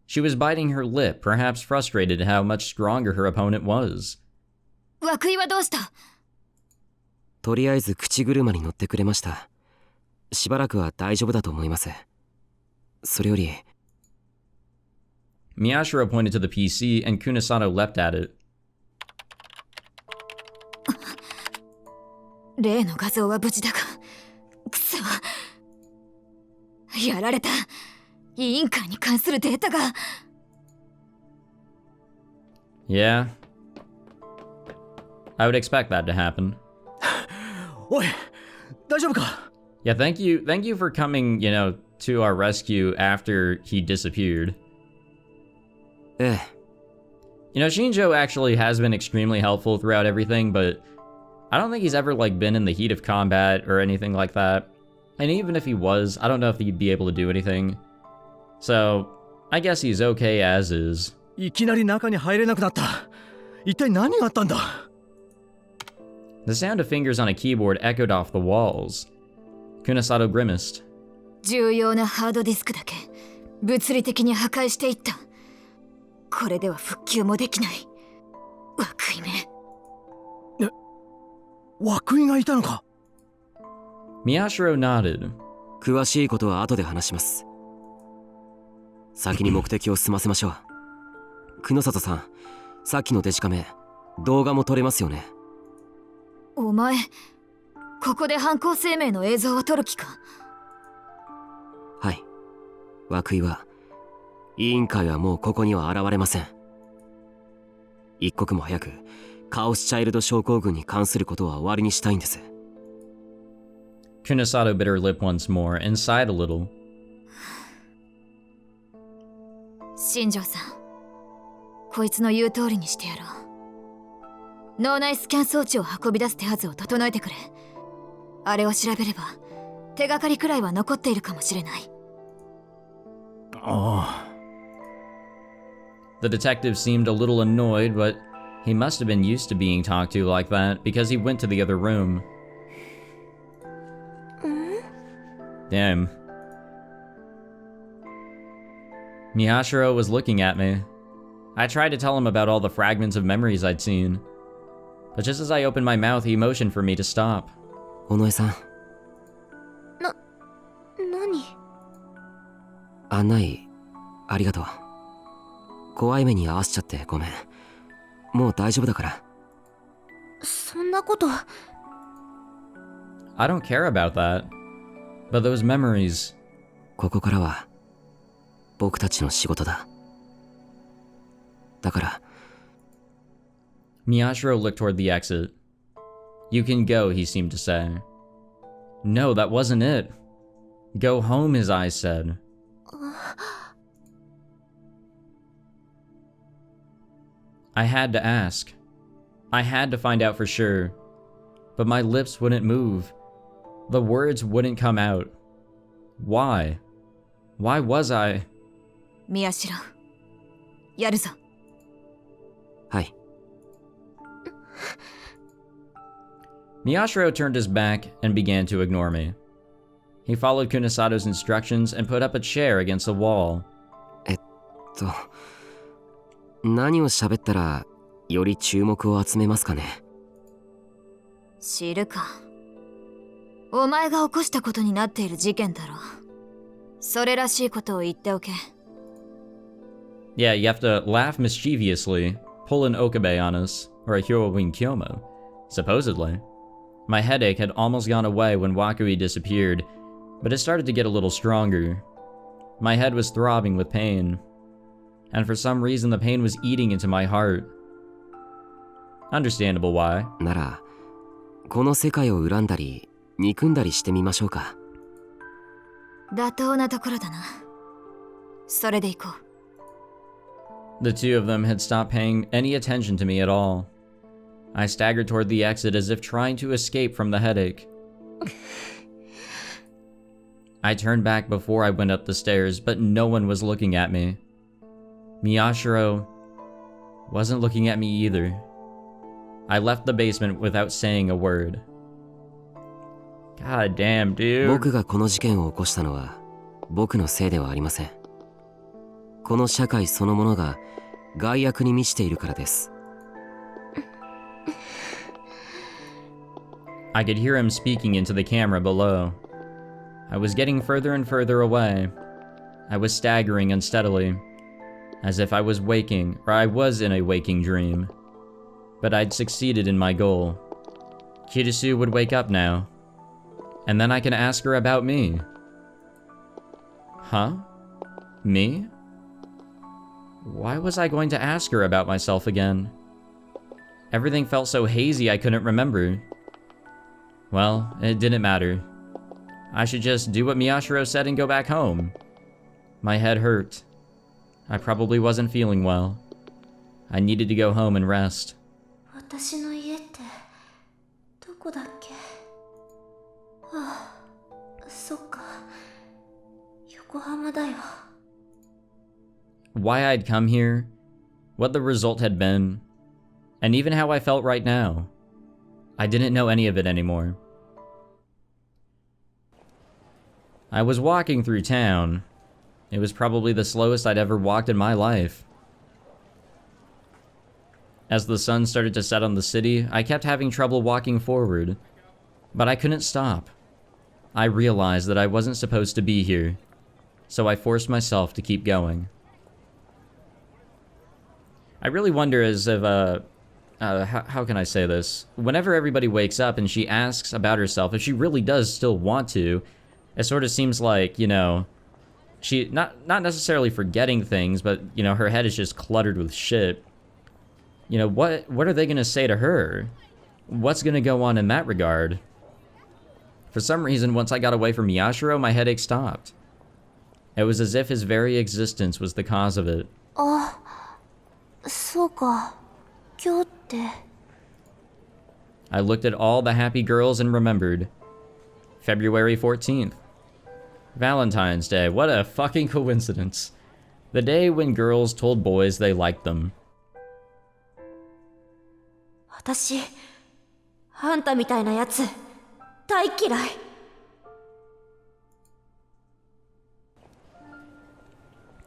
She was biting her lip, perhaps frustrated at how much stronger her opponent was. 涌井はどうした？とりあえず口車に乗ってくれました。しばらくは大丈夫だと思います。それより Miyashiro pointed to the PC and Kunisada leapt at it. 例の画像は無事だが、くそ、やられた。委員会に関するデータが。 Yeah. I would expect that to happen. おい、大丈夫か？ Yeah, thank you for coming, to our rescue after he disappeared. ええ。Shinjo actually has been extremely helpful throughout everything, but I don't think he's ever, been in the heat of combat or anything like that. And even if he was, I don't know if he'd be able to do anything. So, I guess he's okay as is. いきなり中に入れなくなった。一体何があったんだ？ The sound of fingers on a keyboard echoed off the walls. Kunisado grimaced. 重要なハードディスクだけ物理的に破壊していった。これでは復旧もできない。涌井め。涌井がいたのか？ Miyashiro nodded. 詳しいことは後で話します。先に目的を済ませましょう。久野里さん、さっきのデジカメ、動画も撮れますよね。お前、ここで犯行声明の映像を撮る気か？はい。涌井は、委員会はもうここには現れません。一刻も早く、カオスチャイルド症候群に関することは終わりにしたいんです。Kunisado bit her lip once more and sighed a little. 新庄さん、こいつの言う通りにしてやろう。脳内スキャン装置を運び出す手はずを整えてくれ。あれを調べれば手がかりくらいは残っているかもしれない。ああ、The detective seemed a little annoyed, but he must have been used to being talked to like that because he went to the other room. Damn. Miyashiro was looking at me. I tried to tell him about all the fragments of memories I'd seen. But just as I opened my mouth, he motioned for me to stop. 尾上さん、何？案内ありがとう。怖い目に遭わせちゃってごめん。もう大丈夫だから。そんなこと。I don't care about that. But those memories... ここからは僕たちの仕事だ。だから。 Miyashiro looked toward the exit. You can go, he seemed to say. No, that wasn't it. Go home, his eyes said. I had to ask. I had to find out for sure. But my lips wouldn't move. The words wouldn't come out. Why? Why was I? 宮代、やるぞ。はい。 Miyashiro turned his back and began to ignore me. He followed Kunisato's instructions and put up a chair against the wall. 何を喋ったらより注目を集めますかね。知るか。お前が起こしたことになっている事件だろ。それらしいことを言っておけ。Yeah, you have to laugh mischievously, pull an okabe on us, or a hirowin kyomo, supposedly. My headache had almost gone away when Wakui disappeared, but it started to get a little stronger. My head was throbbing with pain, and for some reason the pain was eating into my heart. Understandable why. なら、この世界を恨んだり、憎んだりしてみましょうか。妥当なところだな。それで行こう。The two of them had stopped paying any attention to me at all. I staggered toward the exit as if trying to escape from the headache. I turned back before I went up the stairs, but no one was looking at me. Miyashiro wasn't looking at me either. I left the basement without saying a word. God damn, dude. 僕がこの事件を起こしたのは僕のせいではありません。この社会そのものが害悪に満ちているからです。I could hear him speaking into the camera below. I was getting further and further away. I was staggering unsteadily, as if I was waking, or I was in a waking dream. But I'd succeeded in my goal. Kirisu would wake up now, and then I can ask her about me. Huh? Me? Why was I going to ask her about myself again? Everything felt so hazy I couldn't remember. Well, it didn't matter. I should just do what Miyashiro said and go back home. My head hurt. I probably wasn't feeling well. I needed to go home and rest. 私の家ってどこだっけ？ああ、そっか。横浜だよ。Why I'd come here, what the result had been, and even how I felt right now. I didn't know any of it anymore. I was walking through town. It was probably the slowest I'd ever walked in my life. As the sun started to set on the city, I kept having trouble walking forward, but I couldn't stop. I realized that I wasn't supposed to be here, so I forced myself to keep going. I really wonder as if, how can I say this? Whenever everybody wakes up and she asks about herself, if she really does still want to, it sort of seems like, you know, she, not necessarily forgetting things, but, you know, her head is just cluttered with shit. You know, what are they gonna say to her? What's gonna go on in that regard? For some reason, once I got away from Miyashiro, my headache stopped. It was as if his very existence was the cause of it. あ、そうか。今日って。I looked at all the happy girls and remembered. February 14th. Valentine's Day. What a fucking coincidence. The day when girls told boys they liked them. 私、あんたみたいなやつ、大嫌い。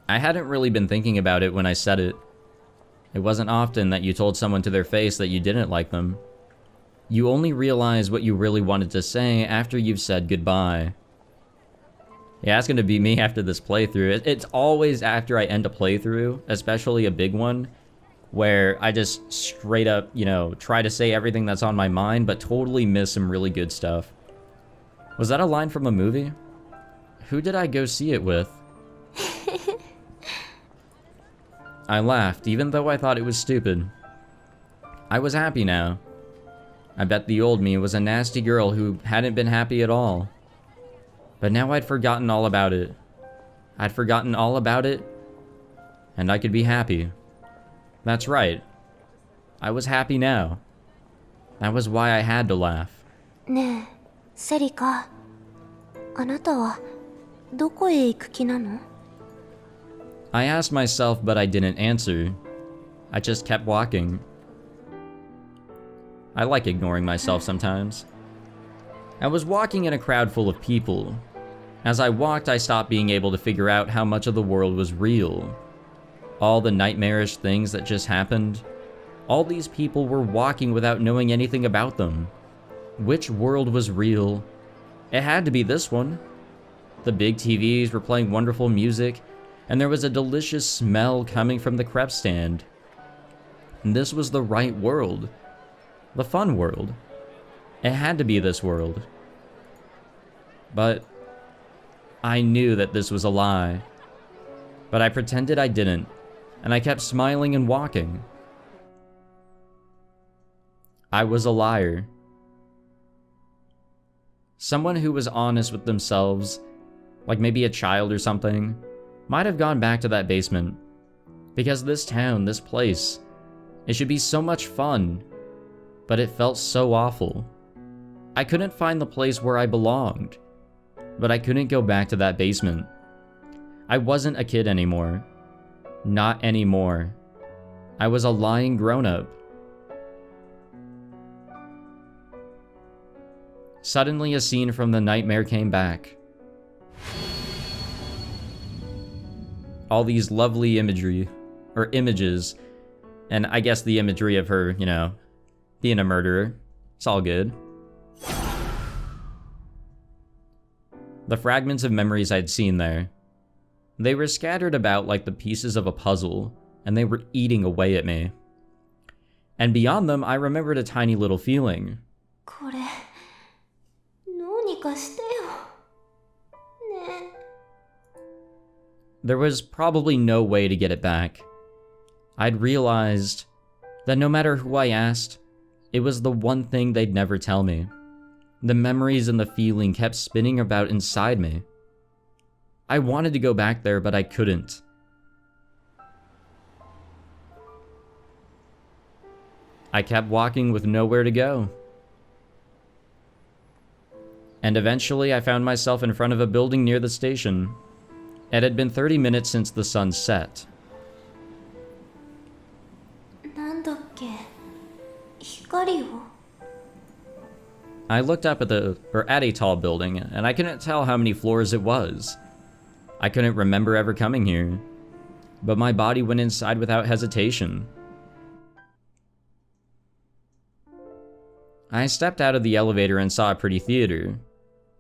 I hadn't really been thinking about it when I said it. It wasn't often that you told someone to their face that you didn't like them. You only realize what you really wanted to say after you've said goodbye. Yeah, it's gonna be me after this playthrough. It's always after I end a playthrough, especially a big one, where I just straight up, you know, try to say everything that's on my mind, but totally miss some really good stuff. Was that a line from a movie? Who did I go see it with? I laughed, even though I thought it was stupid. I was happy now. I bet the old me was a nasty girl who hadn't been happy at all. But now I'd forgotten all about it. I'd forgotten all about it, and I could be happy. That's right. I was happy now. That was why I had to laugh. ねえ、セリカ。あなたはどこへ行く気なの？ I asked myself, but I didn't answer. I just kept walking. I like ignoring myself sometimes. I was walking in a crowd full of people. As I walked, I stopped being able to figure out how much of the world was real. All the nightmarish things that just happened. All these people were walking without knowing anything about them. Which world was real? It had to be this one. The big TVs were playing wonderful music, and there was a delicious smell coming from the crepe stand. And this was the right world. The fun world. It had to be this world. But I knew that this was a lie. But I pretended I didn't, and I kept smiling and walking. I was a liar. Someone who was honest with themselves, like maybe a child or something, might have gone back to that basement. Because this town, this place, it should be so much fun, but it felt so awful. I couldn't find the place where I belonged, but I couldn't go back to that basement. I wasn't a kid anymore. Not anymore. I was a lying grown-up. Suddenly, a scene from the nightmare came back. All these lovely images, and I guess the imagery of her, you know, being a murderer. It's all good. The fragments of memories I'd seen there, they were scattered about like the pieces of a puzzle, and they were eating away at me. And beyond them, I remembered a tiny little feeling. これ、どうにかしてよ。ねえ。 There was probably no way to get it back. I'd realized that no matter who I asked, it was the one thing they'd never tell me. The memories and the feeling kept spinning about inside me. I wanted to go back there, but I couldn't. I kept walking with nowhere to go. And eventually I found myself in front of a building near the station. It had been 30 minutes since the sun set. なんだっけ、光を。 I looked up at a tall building, and I couldn't tell how many floors it was. I couldn't remember ever coming here, but my body went inside without hesitation. I stepped out of the elevator and saw a pretty theater.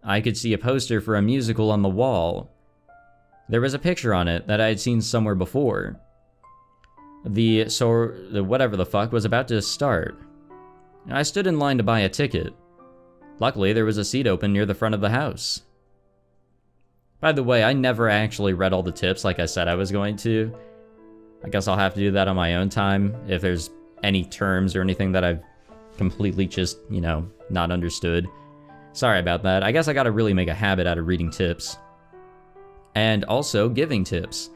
I could see a poster for a musical on the wall. There was a picture on it that I had seen somewhere before. The whatever the fuck was about to start. I stood in line to buy a ticket. Luckily, there was a seat open near the front of the house. By the way, I never actually read all the tips like I said I was going to. I guess I'll have to do that on my own time if there's any terms or anything that I've completely just, you know, not understood. Sorry about that. I guess I gotta really make a habit out of reading tips. And also giving tips.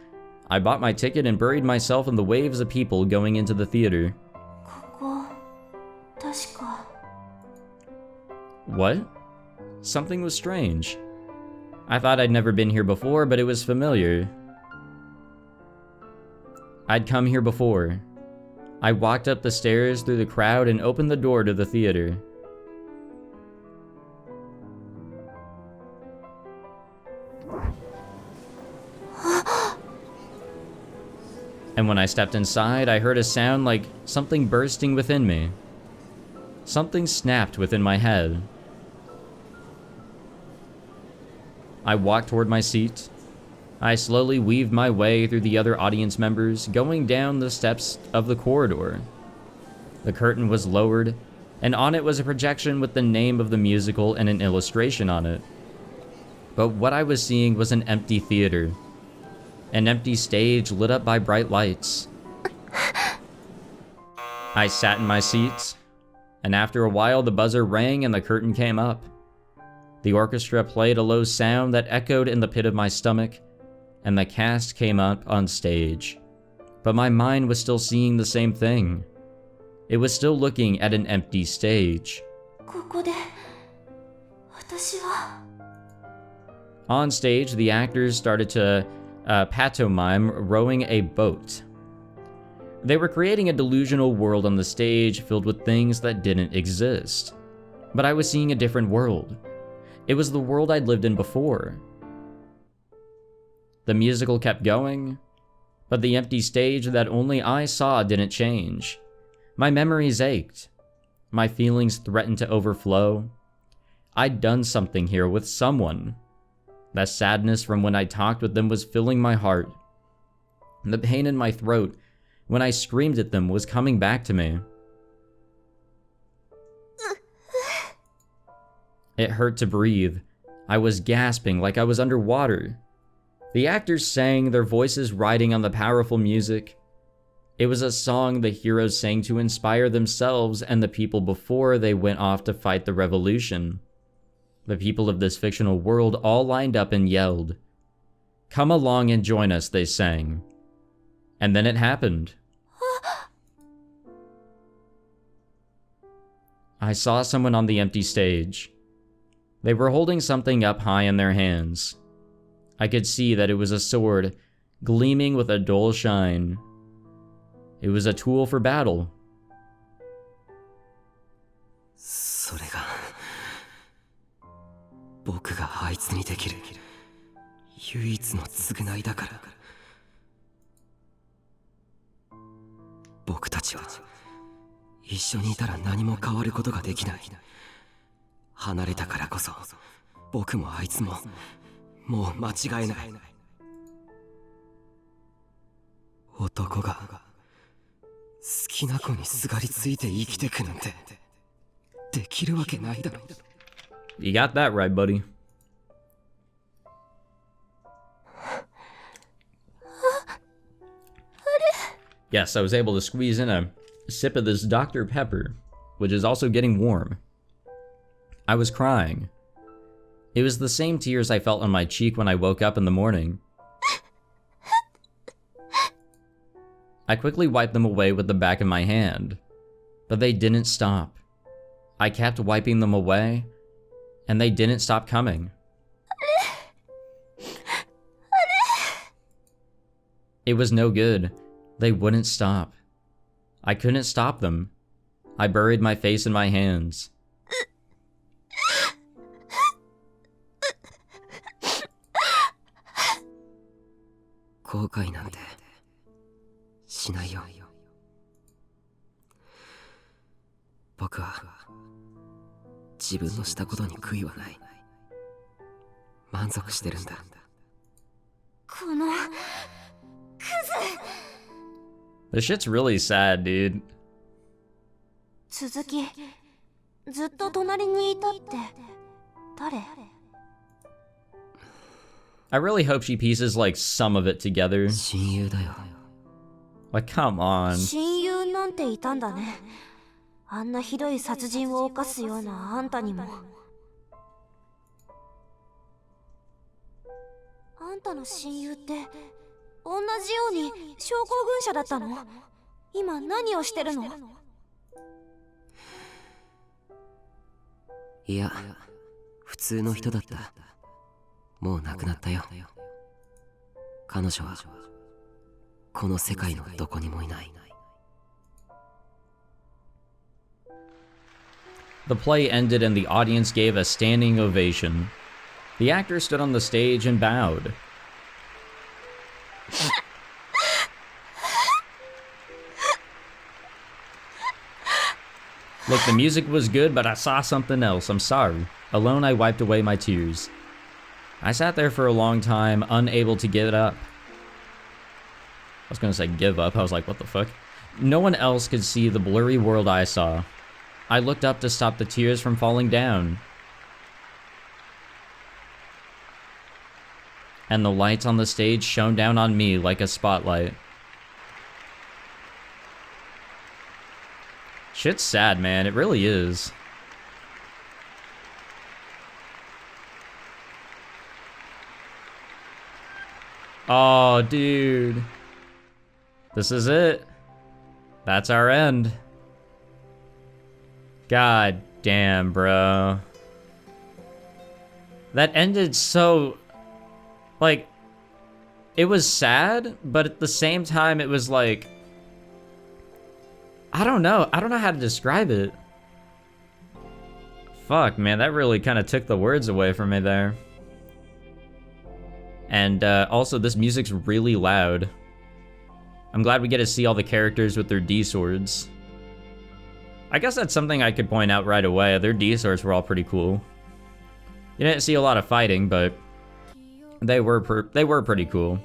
I bought my ticket and buried myself in the waves of people going into the theater. ここ、確か。 What? Something was strange. I thought I'd never been here before, but it was familiar. I'd come here before. I walked up the stairs through the crowd and opened the door to the theater. And when I stepped inside, I heard a sound like something bursting within me. Something snapped within my head. I walked toward my seat. I slowly weaved my way through the other audience members, going down the steps of the corridor. The curtain was lowered, and on it was a projection with the name of the musical and an illustration on it. But what I was seeing was an empty theater. An empty stage lit up by bright lights. I sat in my seat, and after a while the buzzer rang and the curtain came up. The orchestra played a low sound that echoed in the pit of my stomach, and the cast came up on stage. But my mind was still seeing the same thing. It was still looking at an empty stage. ここで私は On stage, the actors started to pantomime rowing a boat. They were creating a delusional world on the stage filled with things that didn't exist. But I was seeing a different world. It was the world I'd lived in before. The musical kept going, but the empty stage that only I saw didn't change. My memories ached. My feelings threatened to overflow. I'd done something here with someone. That sadness from when I talked with them was filling my heart. The pain in my throat when I screamed at them was coming back to me. It hurt to breathe. I was gasping like I was underwater. The actors sang, their voices riding on the powerful music. It was a song the heroes sang to inspire themselves and the people before they went off to fight the revolution. The people of this fictional world all lined up and yelled. "Come along and join us," they sang. And then it happened. I saw someone on the empty stage. They were holding something up high in their hands. I could see that it was a sword, gleaming with a dull shine. It was a tool for battle. それが僕があいつにできる唯一の償いだから。僕たちは一緒にいたら何も変わることができない。離れたからこそ僕もあいつももう間違えない。男が好きな子にすがりついて生きてくなんてできるわけないだろ。 You got that right, buddy. Yes, I was able to squeeze in a sip of this Dr. Pepper, which is also getting warm. I was crying. It was the same tears I felt on my cheek when I woke up in the morning. I quickly wiped them away with the back of my hand, but they didn't stop. I kept wiping them away, and they didn't stop coming. It was no good. They wouldn't stop. I couldn't stop them. I buried my face in my hands.後悔なんてしないよ。僕は自分のしたことに悔いはない。満足してるんだ。この This shit's really sad, dude. 続きずっと隣にいたって誰？ I really hope she pieces like some of it together. 親友だよ。 Like, come on. 親友なんていたんだね。あんなひどい殺人を犯すようなあんたにも。あんたの親友って同じように症候群者だったの？今何をしてるの？いや、普通の人だった。もう亡くなったよ。彼女はこの世界のどこにもいない。 The play ended and the audience gave a standing ovation. The actor stood on the stage and bowed. Look, the music was good, but I saw something else. I'm sorry. Alone, I wiped away my tears. I sat there for a long time, unable to get up. I was gonna say give up. I was like, what the fuck? No one else could see the blurry world I saw. I looked up to stop the tears from falling down. And the lights on the stage shone down on me like a spotlight. Shit's sad, man. It really is. Oh, dude. This is it. That's our end. God damn, bro. That ended so... like... it was sad, but at the same time it was like... I don't know how to describe it. Fuck, man, that really kind of took the words away from me there. And also, this music's really loud. I'm glad we get to see all the characters with their D-swords. I guess that's something I could point out right away. Their D-swords were all pretty cool. You didn't see a lot of fighting, but they were pretty cool.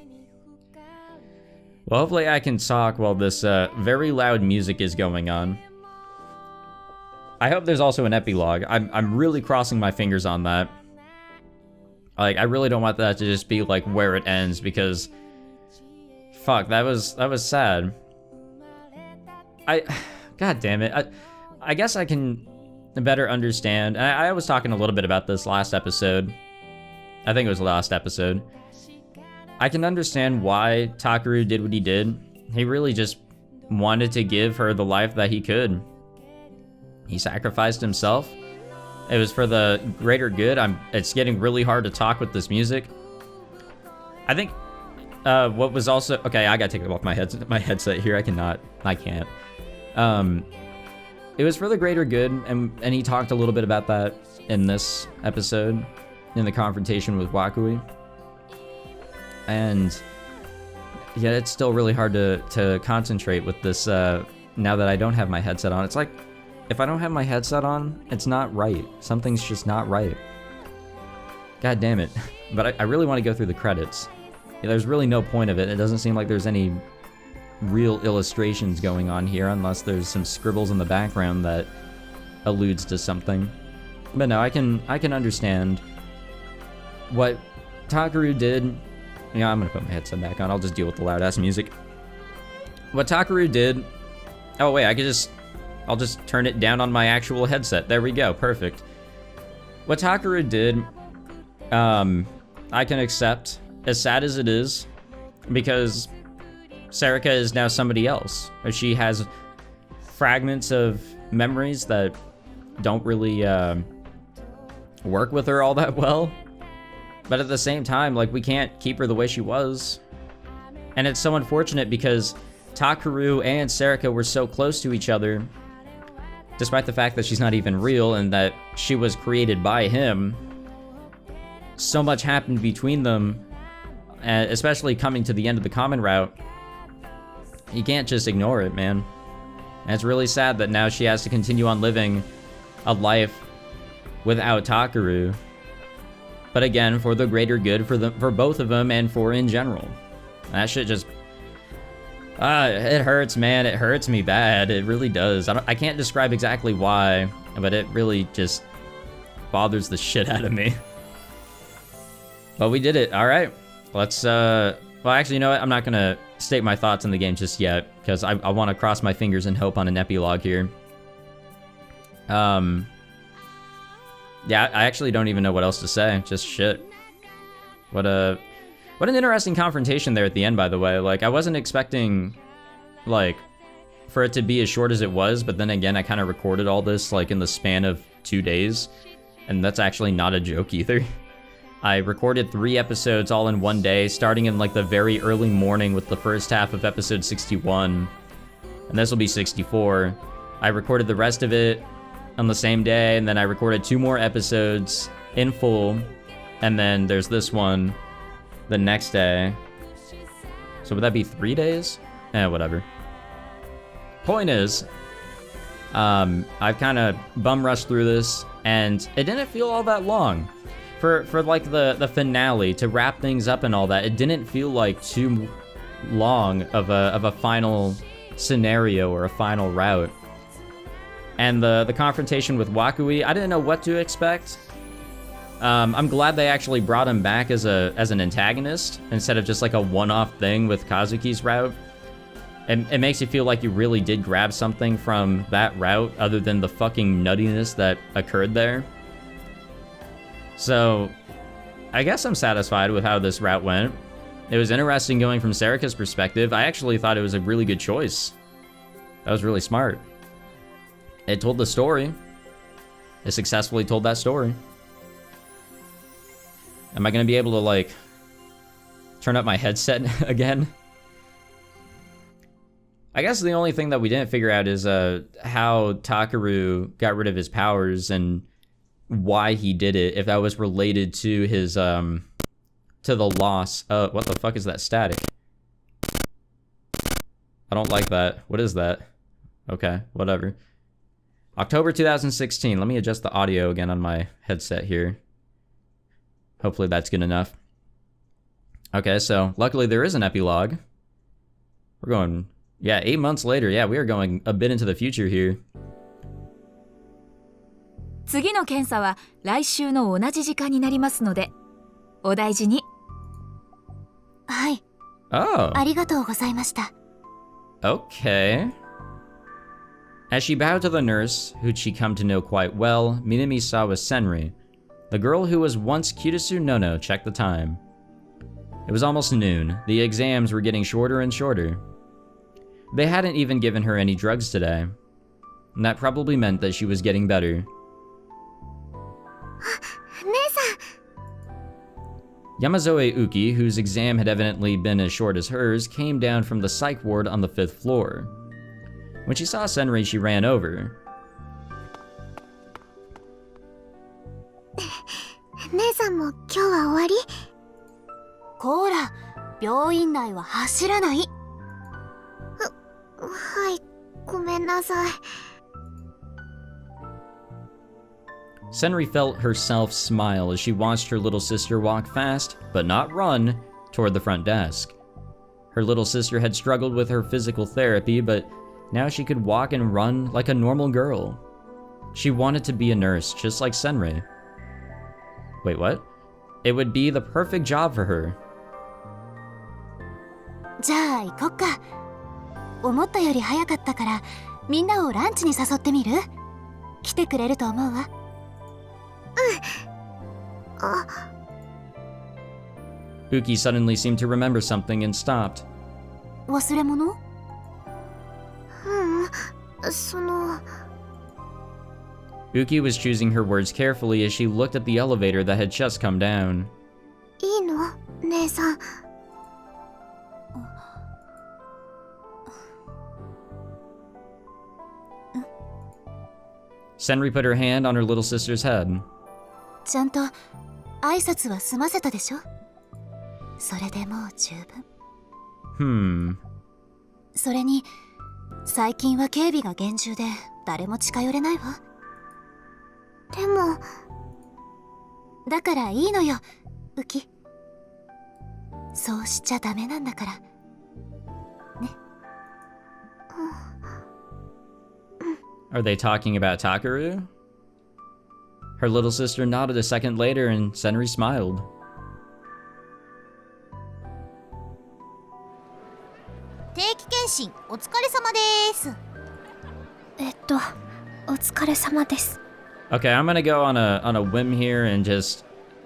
Well, hopefully I can talk while this very loud music is going on. I hope there's also an epilogue. I'm really crossing my fingers on that. Like, I really don't want that to just be like where it ends, because fuck, that was sad. God damn it. I guess I can better understand. I was talking a little bit about this last episode. I think it was the last episode. I can understand why Takuru did what he did. He really just wanted to give her the life that he could. He sacrificed himself. It was for the greater good. It's getting really hard to talk with this music. I think what was also... okay, I gotta take it off my headset here. I can't. It was for the greater good, and he talked a little bit about that in this episode, in the confrontation with Wakui. And yeah, it's still really hard to concentrate with this now that I don't have my headset on. It's like, if I don't have my headset on, it's not right. Something's just not right. God damn it. But I really want to go through the credits. Yeah, there's really no point of it. It doesn't seem like there's any real illustrations going on here, unless there's some scribbles in the background that alludes to something. But no, I can understand what Takuru did. Yeah, I'm gonna put my headset back on. I'll just deal with the loud-ass music. What Takuru did... oh, wait, I'll just turn it down on my actual headset. There we go, perfect. What Takuru did, I can accept, as sad as it is, because Sarika is now somebody else. She has fragments of memories that don't really work with her all that well. But at the same time, like, we can't keep her the way she was. And it's so unfortunate because Takuru and Sarika were so close to each other, despite the fact that she's not even real and that she was created by him. So much happened between them, especially coming to the end of the common route. You can't just ignore it, man. And it's really sad that now she has to continue on living a life without Takuru. But again, for the greater good for both of them and for in general. That shit just... it hurts, man. It hurts me bad. It really does. I can't describe exactly why, but it really just bothers the shit out of me. But we did it. All right. Let's... well, actually, you know what? I'm not going to state my thoughts on the game just yet, because I want to cross my fingers and hope on an epilogue here. Yeah, I actually don't even know what else to say. Just shit. What an interesting confrontation there at the end, by the way. Like, I wasn't expecting, like, for it to be as short as it was, but then again, I kind of recorded all this, like, in the span of 2 days, and that's actually not a joke either. I recorded 3 episodes all in one day, starting in like the very early morning with the first half of episode 61. And this will be 64. I recorded the rest of it on the same day, and then I recorded 2 more episodes in full. And then there's this one the next day. So would that be 3 days? Whatever. Point is, I've kind of bum rushed through this, and it didn't feel all that long. For like the finale, to wrap things up and all that, it didn't feel like too long of a final scenario or a final route. And the confrontation with Wakui, I didn't know what to expect. I'm glad they actually brought him back as an antagonist instead of just like a one-off thing with Kazuki's route. It makes you feel like you really did grab something from that route other than the fucking nuttiness that occurred there. So, I guess I'm satisfied with how this route went. It was interesting going from Serika's perspective. I actually thought it was a really good choice. That was really smart. It told the story. It successfully told that story. Am I gonna be able to, like, turn up my headset again? I guess the only thing that we didn't figure out is how Takuru got rid of his powers and why he did it, if that was related to his to the loss. What the fuck is that static? I don't like that. What is that? Okay, whatever. October 2016. Let me adjust the audio again on my headset here. Hopefully that's good enough. Okay, so luckily there is an epilogue. We're going, yeah, 8 months later. Yeah, we are going a bit into the future here. 次の検査は来週の同じ時間になりますので、お大事に。はい。Oh. ありがとうございました。Okay. As she bowed to the nurse, who'd she come to know quite well, Minami saw was Senri, the girl who was once Kitasu Nono checked the time. It was almost noon. The exams were getting shorter and shorter. They hadn't even given her any drugs today. And that probably meant that she was getting better. Yamazoe Uki, whose exam had evidently been as short as hers, came down from the psych ward on the 5th floor. When she saw Senri, she ran over. 姉さんも今日は終わり？こーら、病院内は走らない。はい、ごめんなさい。Senri felt herself smile as she watched her little sister walk fast, but not run, toward the front desk. Her little sister had struggled with her physical therapy, but now she could walk and run like a normal girl. She wanted to be a nurse, just like Senri. Wait, what? It would be the perfect job for her. じゃあ行こっか。思ったより早かったから、みんなをランチに誘ってみる？来てくれると思うわ。Uki suddenly seemed to remember something and stopped. 忘れ物？その... Uki was choosing her words carefully as she looked at the elevator that had just come down. いいの？姉さん。Senri put her hand on her little sister's head. ちゃんと挨拶は済ませたでしょ？それでもう十分。それに最近は警備が厳重で誰も近寄れないわ。でもだからいいのよ、ウキ。そうしちゃダメなんだからね。Are they talking about Takuru? Her little sister nodded a second later and Senri smiled. 定期検診お疲れ様です。お疲れ様です。 Okay, I'm gonna go on a whim here and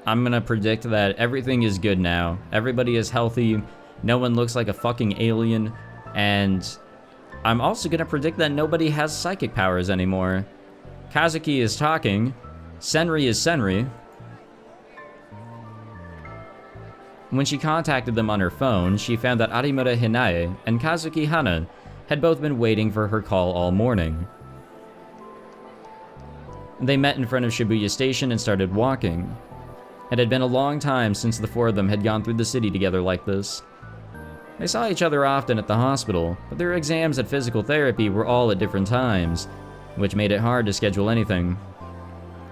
I'm gonna predict that everything is good now. Everybody is healthy. No one looks like a fucking alien. And I'm also gonna predict that nobody has psychic powers anymore. Kazuki is talking. Senri is Senri. When she contacted them on her phone, she found that Arimura Hinae and Kazuki Hana had both been waiting for her call all morning. They met in front of Shibuya Station and started walking. It had been a long time since the four of them had gone through the city together like this. They saw each other often at the hospital, but their exams at physical therapy were all at different times, which made it hard to schedule anything.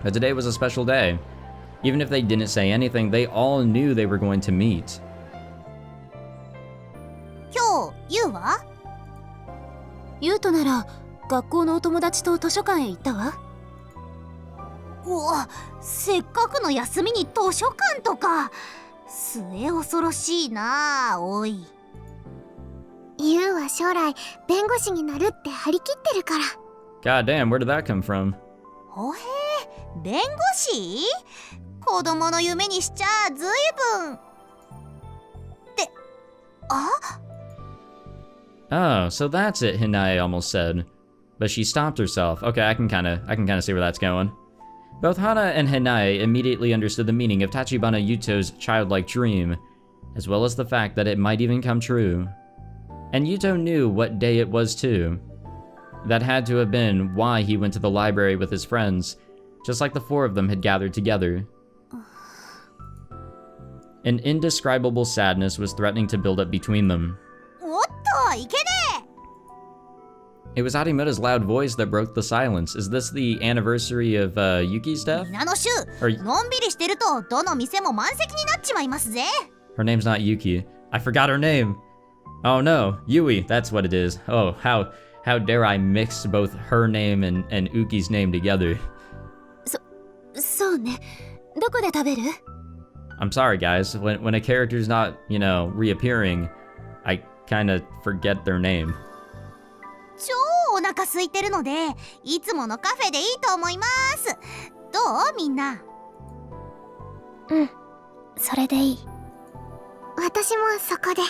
But today was a special day. Even if they didn't say anything, they all knew they were going to meet. 今日ユウは？ユウとなら学校のお友達と図書館へ行ったわ。うわ、せっかくの休みに図書館とか。末恐ろしいなあ、おい。ユウは将来弁護士になるって張り切ってるから。God damn, where did that come from? ほへえ、弁護士？子供の夢にしちゃずいぶん。って、あ？ Oh, so that's it, Hinae almost said. But she stopped herself. Okay, I can kinda see where that's going. Both Hana and Hinae immediately understood the meaning of Tachibana Yuto's childlike dream, as well as the fact that it might even come true. And Yuto knew what day it was too. That had to have been why he went to the library with his friends, just like the four of them had gathered together. An indescribable sadness was threatening to build up between them. It was Arimura's loud voice that broke the silence. Is this the anniversary of Yuki's death? Or... Her name's not Yuki. I forgot her name. Oh no, Yui, that's what it is. Oh, how dare I mix both her name and Uki's name together. I'm sorry guys, when a character's not, you know, reappearing, I kinda forget their name. 超お腹空いてるので、いつものカフェでいいと思います。どうみんな？うん、それでいい。私もそこで。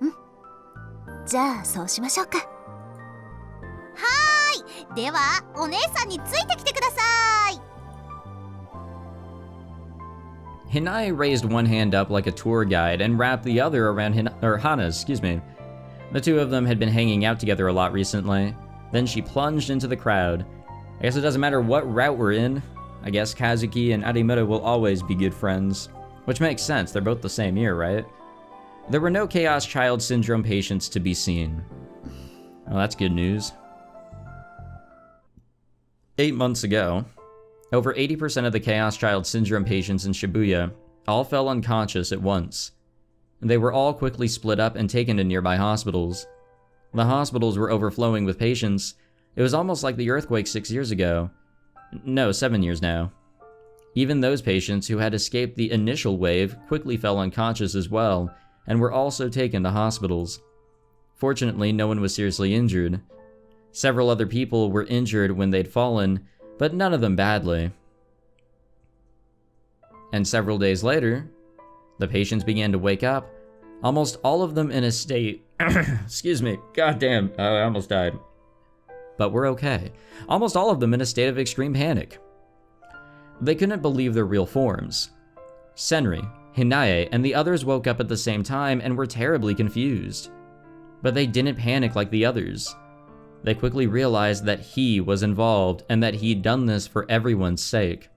うん。じゃあそうしましょうか。はーい。ではお姉さんについてきてください。Hinae raised one hand up like a tour guide and wrapped the other around Hana's, excuse me. The two of them had been hanging out together a lot recently. Then she plunged into the crowd. I guess it doesn't matter what route we're in. I guess Kazuki and Arimura will always be good friends. Which makes sense, they're both the same year, right? There were no Chaos Child Syndrome patients to be seen. Well, that's good news. 8 months ago, over 80% of the Chaos Child Syndrome patients in Shibuya all fell unconscious at once. They were all quickly split up and taken to nearby hospitals. The hospitals were overflowing with patients. It was almost like the earthquake 6 years ago. No, 7 years now. Even those patients who had escaped the initial wave quickly fell unconscious as well, and were also taken to hospitals. Fortunately, no one was seriously injured. Several other people were injured when they'd fallen, but none of them badly. And several days later, the patients began to wake up, almost all of them in a state... excuse me, goddamn, I almost died. But we're okay. Almost all of them in a state of extreme panic. They couldn't believe their real forms. Senri, Hinae, and the others woke up at the same time and were terribly confused. But they didn't panic like the others. They quickly realized that he was involved and that he'd done this for everyone's sake.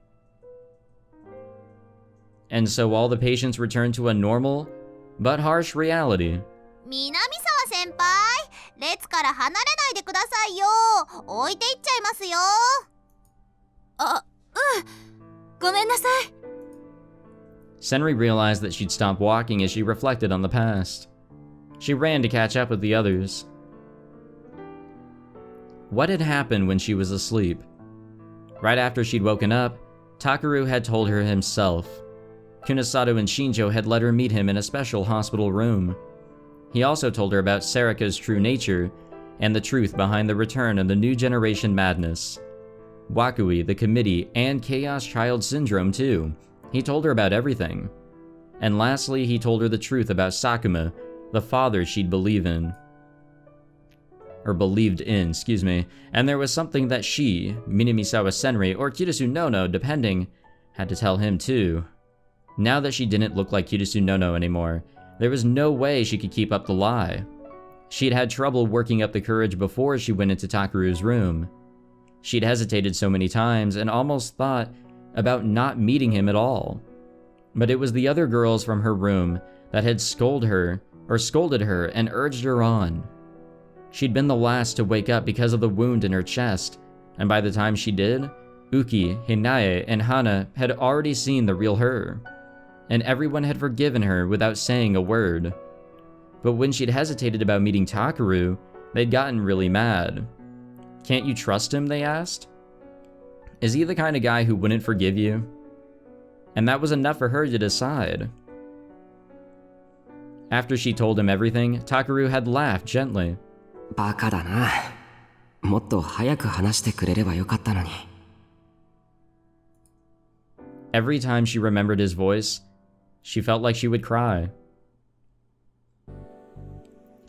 And so all the patients returned to a normal, but harsh reality. 南沢先輩、列から離れないでくださいよ。置いていっちゃいますよ。あ、うん。ごめんなさい。Senri realized that she'd stopped walking as she reflected on the past. She ran to catch up with the others. What had happened when she was asleep? Right after she'd woken up, Takuru had told her himself. Kunasato and Shinjo had let her meet him in a special hospital room. He also told her about Sarika's true nature, and the truth behind the return of the new generation madness. Wakui, the committee, and Chaos Child Syndrome too. He told her about everything. And lastly, he told her the truth about Sakuma, the father she'd believed in, excuse me, and there was something that she, Minamisawa Senri, or Kirisu Nono, depending, had to tell him too. Now that she didn't look like Kirisu Nono anymore, there was no way she could keep up the lie. She'd had trouble working up the courage before she went into Takuru's room. She'd hesitated so many times and almost thought about not meeting him at all. But it was the other girls from her room that had scolded her and urged her on. She'd been the last to wake up because of the wound in her chest, and by the time she did, Uki, Hinae, and Hana had already seen the real her, and everyone had forgiven her without saying a word. But when she'd hesitated about meeting Takuru, they'd gotten really mad. "Can't you trust him?" they asked. "Is he the kind of guy who wouldn't forgive you?" And that was enough for her to decide. After she told him everything, Takuru had laughed gently. バカだな。もっと早く話してくれればよかったのに。Every time she remembered his voice, she felt like she would cry.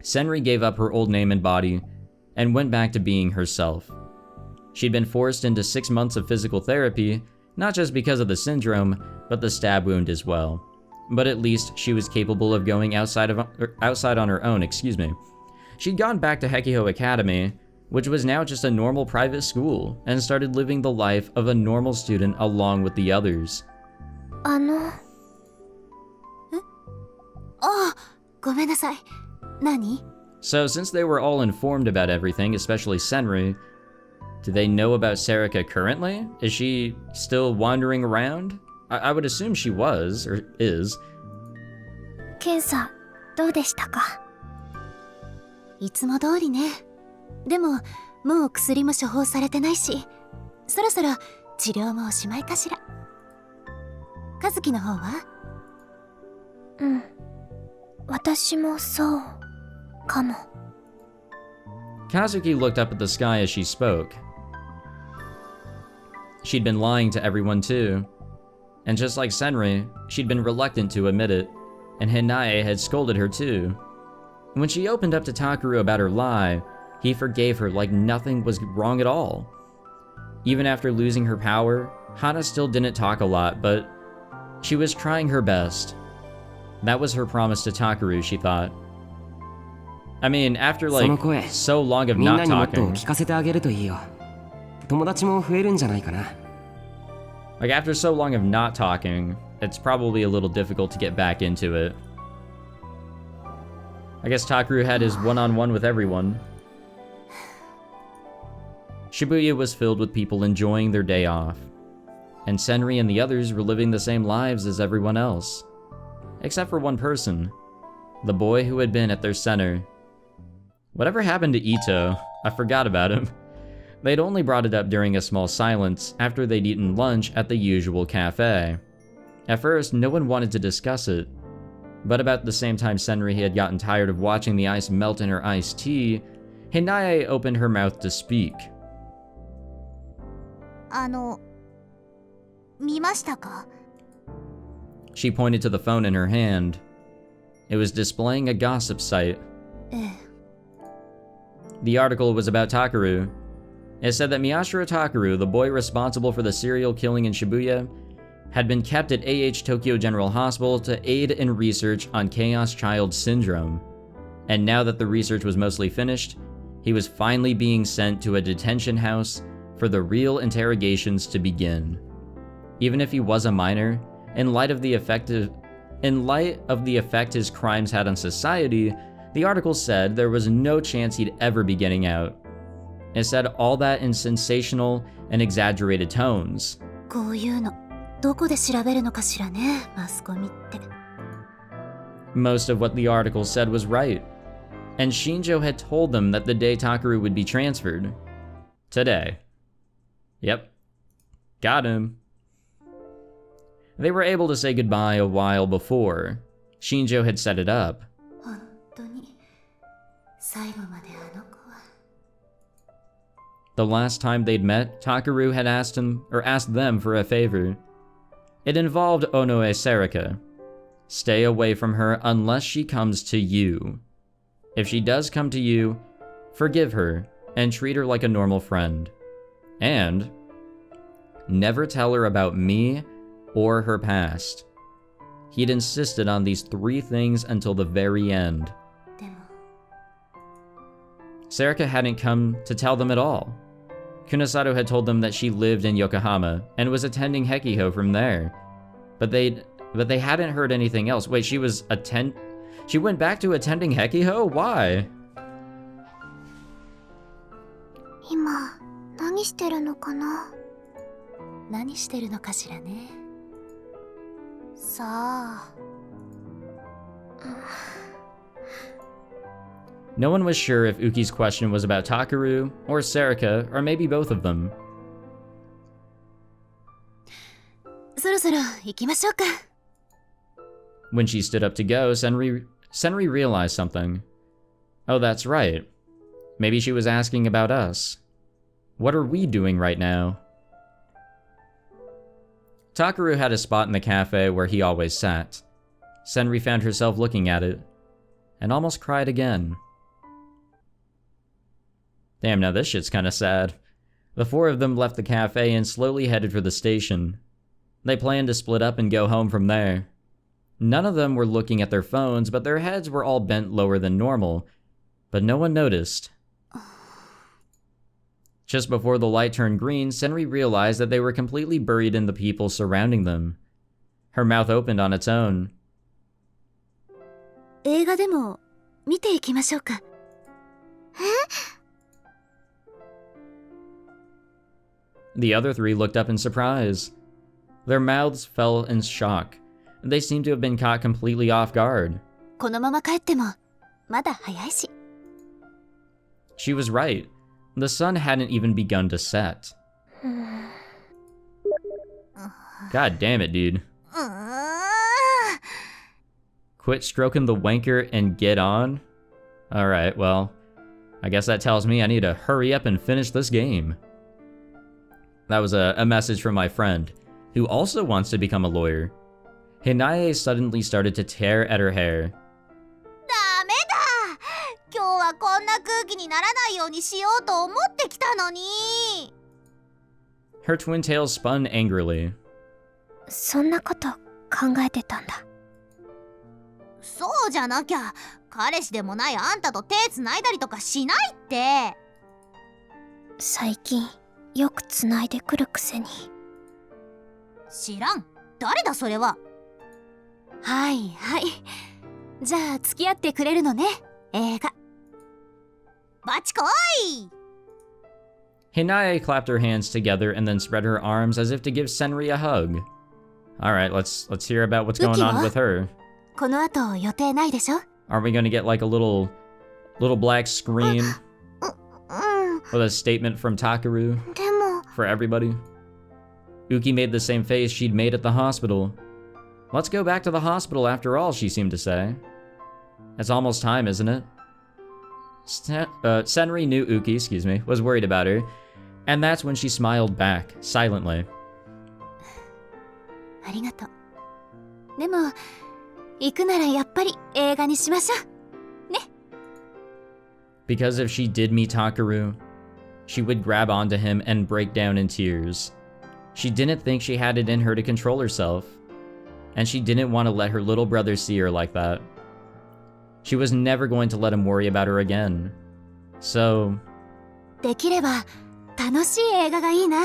Senri gave up her old name and body and went back to being herself. She'd been forced into 6 months of physical therapy, not just because of the syndrome, but the stab wound as well. But at least she was capable of going outside on her own, She'd gone back to Hekiho Academy, which was now just a normal private school, and started living the life of a normal student along with the others. ごめんなさい。何? So since they were all informed about everything, especially Senri, do they know about Serika currently? Is she still wandering around? I would assume she was, or is. 検査どうでしたか？いつも通りね。でももう薬も処方されてないし、そろそろ治療もおしまいかしら。和樹の方は？うん、私もそうかも。Kazuki looked up at the sky as she spoke. She'd been lying to everyone too. And just like Senri, she'd been reluctant to admit it, and Hinae had scolded her too. When she opened up to Takuru about her lie, he forgave her like nothing was wrong at all. Even after losing her power, Hana still didn't talk a lot, but she was trying her best. That was her promise to Takuru, she thought. I mean, after like so long of not talking, like after so long of not talking, it's probably a little difficult to get back into it. I guess Takuru had his one-on-one with everyone. Shibuya was filled with people enjoying their day off, and Senri and the others were living the same lives as everyone else. Except for one person, the boy who had been at their center. Whatever happened to Ito? I forgot about him. They'd only brought it up during a small silence after they'd eaten lunch at the usual cafe. At first, no one wanted to discuss it, but about the same time Senri had gotten tired of watching the ice melt in her iced tea, Hinae opened her mouth to speak. 見ましたか? She pointed to the phone in her hand. It was displaying a gossip site. The article was about Takuru. It said that Miyashiro Takuru, the boy responsible for the serial killing in Shibuya, had been kept at AH Tokyo General Hospital to aid in research on Chaos Child Syndrome. And now that the research was mostly finished, he was finally being sent to a detention house for the real interrogations to begin. Even if he was a minor, in light of the effect his crimes had on society, the article said there was no chance he'd ever be getting out. It said all that in sensational and exaggerated tones. こういうのどこで調べるのかしらね、マスコミって。 Most of what the article said was right, and Shinjo had told them that the day Takuru would be transferred. Today. Yep. Got him. They were able to say goodbye a while before. Shinjo had set it up. 本当に最後まであの子は。 The last time they'd met, Takuru had asked them for a favor. It involved Onoe Serika. Stay away from her unless she comes to you. If she does come to you, forgive her and treat her like a normal friend. And never tell her about me or her past. He'd insisted on these 3 things until the very end. でも Serika hadn't come to tell them at all. Kunasato had told them that she lived in Yokohama and was attending Hekiho from there. But they hadn't heard anything else. Wait, she went back to attending Hekiho? Why? 今何してるのかな。何してるのかしらね。さあ。No one was sure if Uki's question was about Takuru, or Serika, or maybe both of them. そろそろ行きましょうか。 When she stood up to go, Senri realized something. Oh, that's right. Maybe she was asking about us. What are we doing right now? Takuru had a spot in the cafe where he always sat. Senri found herself looking at it, and almost cried again. Damn, now this shit's kinda sad. The 4 of them left the cafe and slowly headed for the station. They planned to split up and go home from there. None of them were looking at their phones, but their heads were all bent lower than normal, but no one noticed. Just before the light turned green, Senri realized that they were completely buried in the people surrounding them. Her mouth opened on its own. 映画でも見ていきましょうか。The other 3 looked up in surprise. Their mouths fell in shock. They seemed to have been caught completely off guard. このまま帰ってもまだ早いし。 She was right. The sun hadn't even begun to set. God damn it, dude. Quit stroking the wanker and get on? Alright, well, I guess that tells me I need to hurry up and finish this game. That was a message from my friend, who also wants to become a lawyer. Hinae suddenly started to tear at her hair. ダメだ。今日はこんな空気にならないようにしようと思ってきたのに。 Her twin tails spun angrily. そんなこと考えてたんだ。そうじゃなきゃ彼氏でもないあんたと手つないだりとかしないって。最近よくつないでくるくせに。知らん。誰だそれは。はいはい。じゃあ付き合ってくれるのね。映画。バチコイ。 Hinae clapped her hands together and then spread her arms as if to give Senri a hug. Alright, let's hear about what's going on with her. この後予定ないでしょ。 Are we gonna get like a little black screen with a statement from Takuru でも for everybody? Uki made the same face she'd made at the hospital. Let's go back to the hospital after all, she seemed to say. It's almost time, isn't it? Senri knew Uki, was worried about her, and that's when she smiled back, silently. ありがとう。でも行くならやっぱり映画にしましょう。ね。 Because if she did meet Takuru, she would grab onto him and break down in tears. She didn't think she had it in her to control herself, and she didn't want to let her little brother see her like that. She was never going to let him worry about her again. So... できれば楽しい映画がいいな。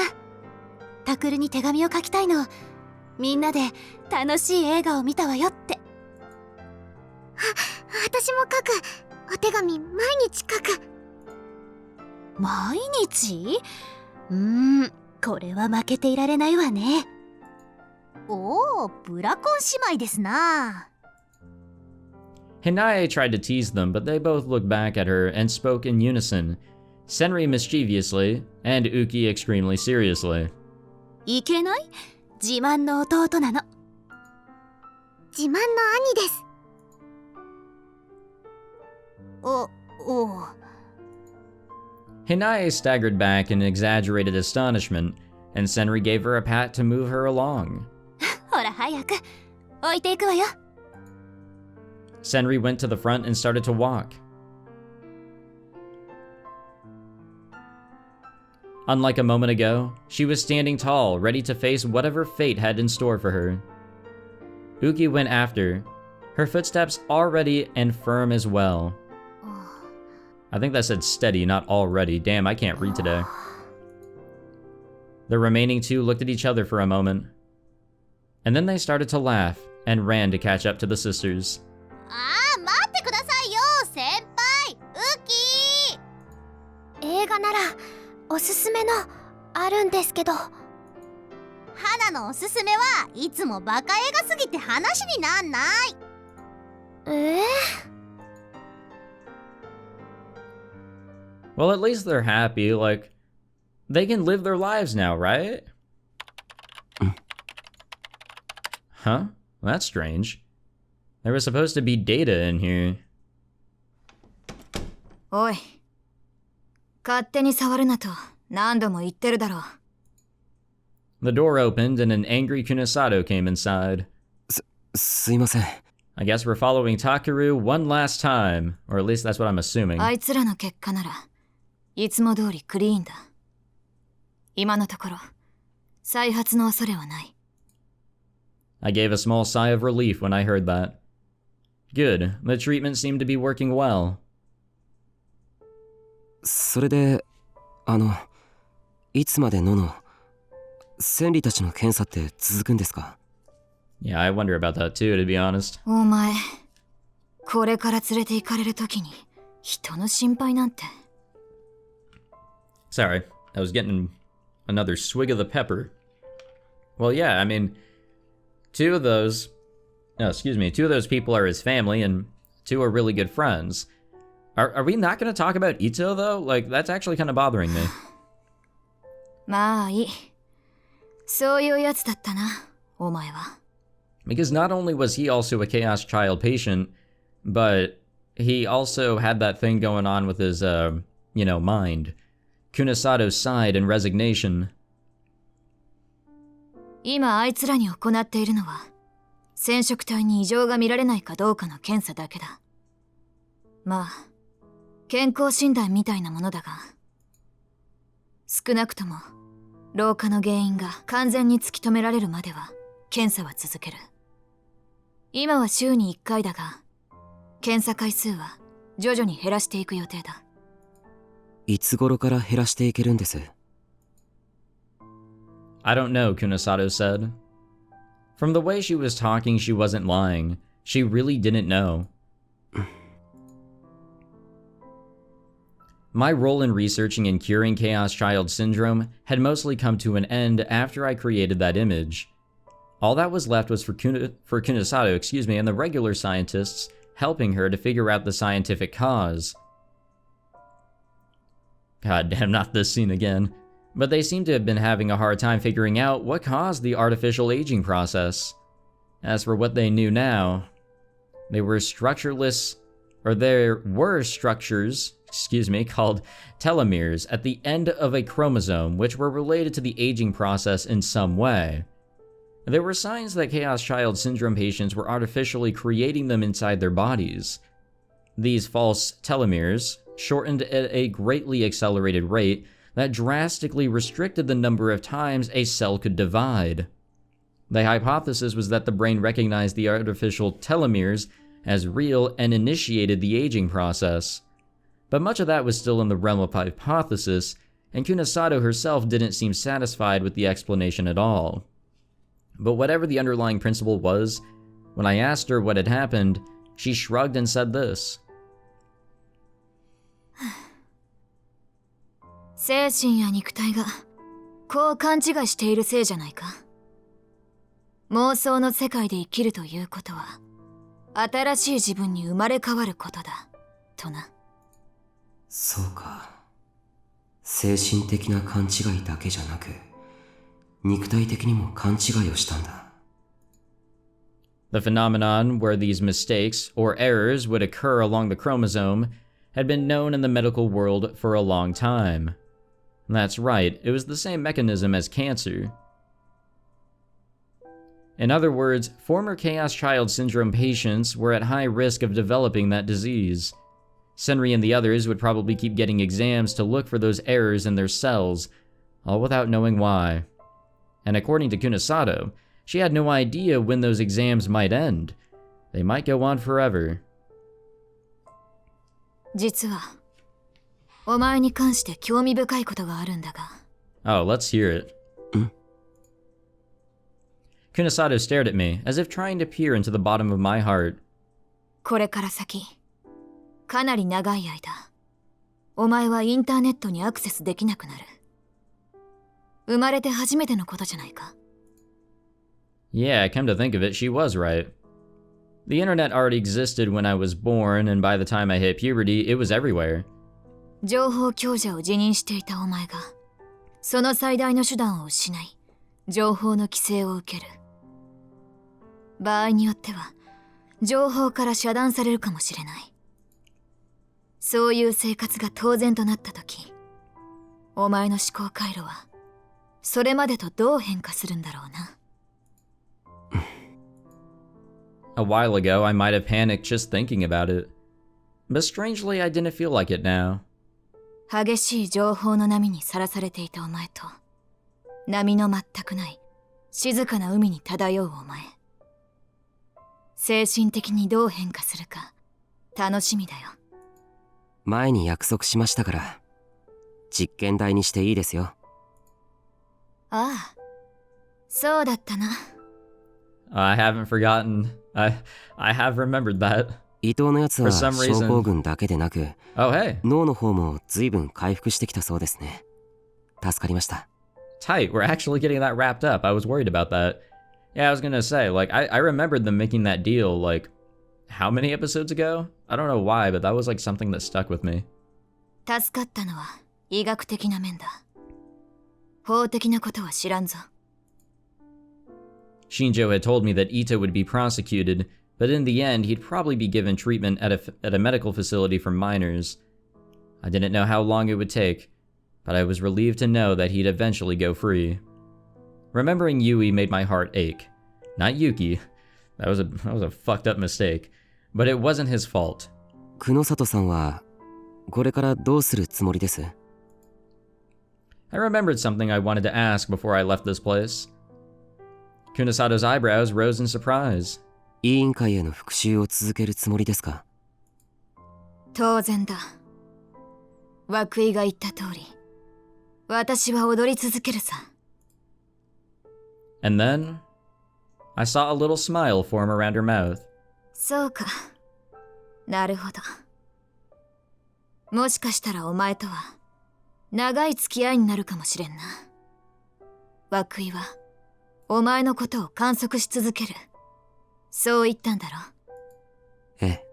タクルに手紙を書きたいの。みんなで楽しい映画を見たわよって。私も書く。お手紙毎日書く。毎日？これは負けていられないわね。おお、ブラコン姉妹ですな。 Hinae tried to tease them, but they both looked back at her and spoke in unison, Senri mischievously, and Uki extremely seriously. いけない？自慢の弟なの。自慢の兄です。Hinae staggered back in exaggerated astonishment, and Senri gave her a pat to move her along. ほら早く置いていくわよ。 Senri went to the front and started to walk. Unlike a moment ago, she was standing tall, ready to face whatever fate had in store for her. Uki went after, her footsteps already and firm as well. I think that said steady, not already. Damn, I can't read today. The remaining two looked at each other for a moment, and then they started to laugh and ran to catch up to the sisters. 待ってくださいよ先輩ウキー映画ならおすすめのあるんですけど花のおすすめはいつもバカ映画すぎて話になんないWell, at least they're happy, like, they can live their lives now, right? Huh? Well, that's strange. There was supposed to be data in here. おい、勝手に触るなと何度も言ってるだろう。The door opened and an angry Kunasato came inside. すいません。I guess we're following Takuru one last time, or at least that's what I'm assuming. あいつらの結果ならいつも通りクリーンだ。今のところ再発の恐れはない。I gave a small sigh of relief when I heard that. Good, the treatment seemed to be working well. それで、いつまで千里たちの検査って続くんですか？ Yeah, I wonder about that too, to be honest. お前、これから連れて行かれるときに人の心配なんて。Sorry, I was getting another swig of the pepper. Well, yeah, I mean, two of those people are his family, and two are really good friends. Are we not going to talk about Ito, though? Like, that's actually kind of bothering me. まあいい。そういうやつだったな、お前は。Because not only was he also a Chaos Child patient, but he also had that thing going on with his, mind. Kunasato sighed in resignation. 今あいつらに行っているのは、染色体に異常が見られないかどうかの検査だけだ。まあ、健康診断みたいなものだが、少なくとも老化の原因が完全に突き止められるまでは検査は続ける。今は週に1回だが、検査回数は徐々に減らしていく予定だ。いつ頃から減らしていけるんです？ I don't know, Kunasato said. From the way she was talking, she wasn't lying. She really didn't know. My role in researching and curing Chaos Child Syndrome had mostly come to an end after I created that image. All that was left was for Kunasato, and the regular scientists helping her to figure out the scientific cause. God damn, not this scene again. But they seem to have been having a hard time figuring out what caused the artificial aging process. As for what they knew now, there were structures, called telomeres at the end of a chromosome, which were related to the aging process in some way. There were signs that Chaos Child Syndrome patients were artificially creating them inside their bodies. These false telomeres shortened at a greatly accelerated rate that drastically restricted the number of times a cell could divide. The hypothesis was that the brain recognized the artificial telomeres as real and initiated the aging process. But much of that was still in the realm of hypothesis, and Kunasato herself didn't seem satisfied with the explanation at all. But whatever the underlying principle was, when I asked her what had happened, she shrugged and said this. 精神や肉体がこう勘違いしているせいじゃないか。妄想の世界で生きるということは新しい自分に生まれ変わることだとな。そうか。精神的な勘違いだけじゃなく、肉体的にも勘違いをしたんだ。The phenomenon where these mistakes or errors would occur along the chromosome had been known in the medical world for a long time. That's right, it was the same mechanism as cancer. In other words, former Chaos Child Syndrome patients were at high risk of developing that disease. Senri and the others would probably keep getting exams to look for those errors in their cells, all without knowing why. And according to Kunasato, She had no idea when those exams might end. They might go on forever. 実はお前に関して興味深いことがあるんだが。 Oh, let's hear it. Kunasato stared at me, as if trying to peer into the bottom of my heart. これから先、かなり長い間、お前はインターネットにアクセスできなくなる。生まれて初めてのことじゃないか。 Yeah, come to think of it, she was right. The internet already existed when I was born, and by the time I hit puberty, it was everywhere. 情報強者を自認していたお前が、その最大の手段を失い、情報の規制を受ける。場合によっては、情報から遮断されるかもしれない。そういう生活が当然となった時、お前の思考回路は、それまでとどう変化するんだろうな。A while ago, I might have panicked just thinking about it. But strangely, I didn't feel like it now. 激しい情報の波にさらされていたお前と、波の全くない静かな海に漂うお前。精神的にどう変化するか楽しみだよ。前に約束しましたから実験台にしていいですよ。ああ、そうだったな。 I haven't forgotten. I have remembered that. 伊藤のやつは For some 症 reason. 候群だけでなく Oh, hey. 脳の方も随分回復してきたそうですね。助かりました。 Tight, we're actually getting that wrapped up. I was worried about that. Yeah, I was gonna say, like, I remembered them making that deal, like, how many episodes ago? I don't know why, but that was like something that stuck with me. 助かったのは医学的な面だ。法的なことは知らんぞ。 Shinjo had told me that Ito would be prosecuted, but in the end, he'd probably be given treatment at a medical facility for minors. I didn't know how long it would take, but I was relieved to know that he'd eventually go free. Remembering Yui made my heart ache. Not Yuki. That was a fucked up mistake. But it wasn't his fault. 久野里さんはこれからどうするつもりです？ I remembered something I wanted to ask before I left this place. Kunisato's eyebrows rose in surprise. 委員会への復習を続けるつもりですか？当然だ。涌井が言った通り、私は踊り続けるさ。 And then, I saw a little smile form around her mouth. そうか。なるほど。もしかしたらお前とは長い付き合いになるかもしれんな。涌井はお前のことを観測し続ける。そう言ったんだろ。ええ。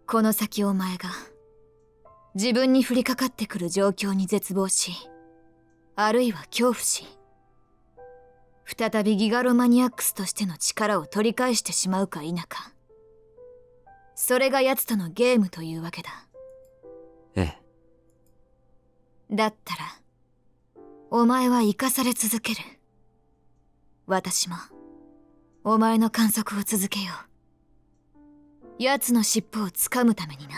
この先お前が自分に降りかかってくる状況に絶望し、あるいは恐怖し、再びギガロマニアックスとしての力を取り返してしまうか否か。それが奴とのゲームというわけだ。ええ。だったら、お前は生かされ続ける。私も、お前の観測を続けよう。奴の尻尾をつかむためにな。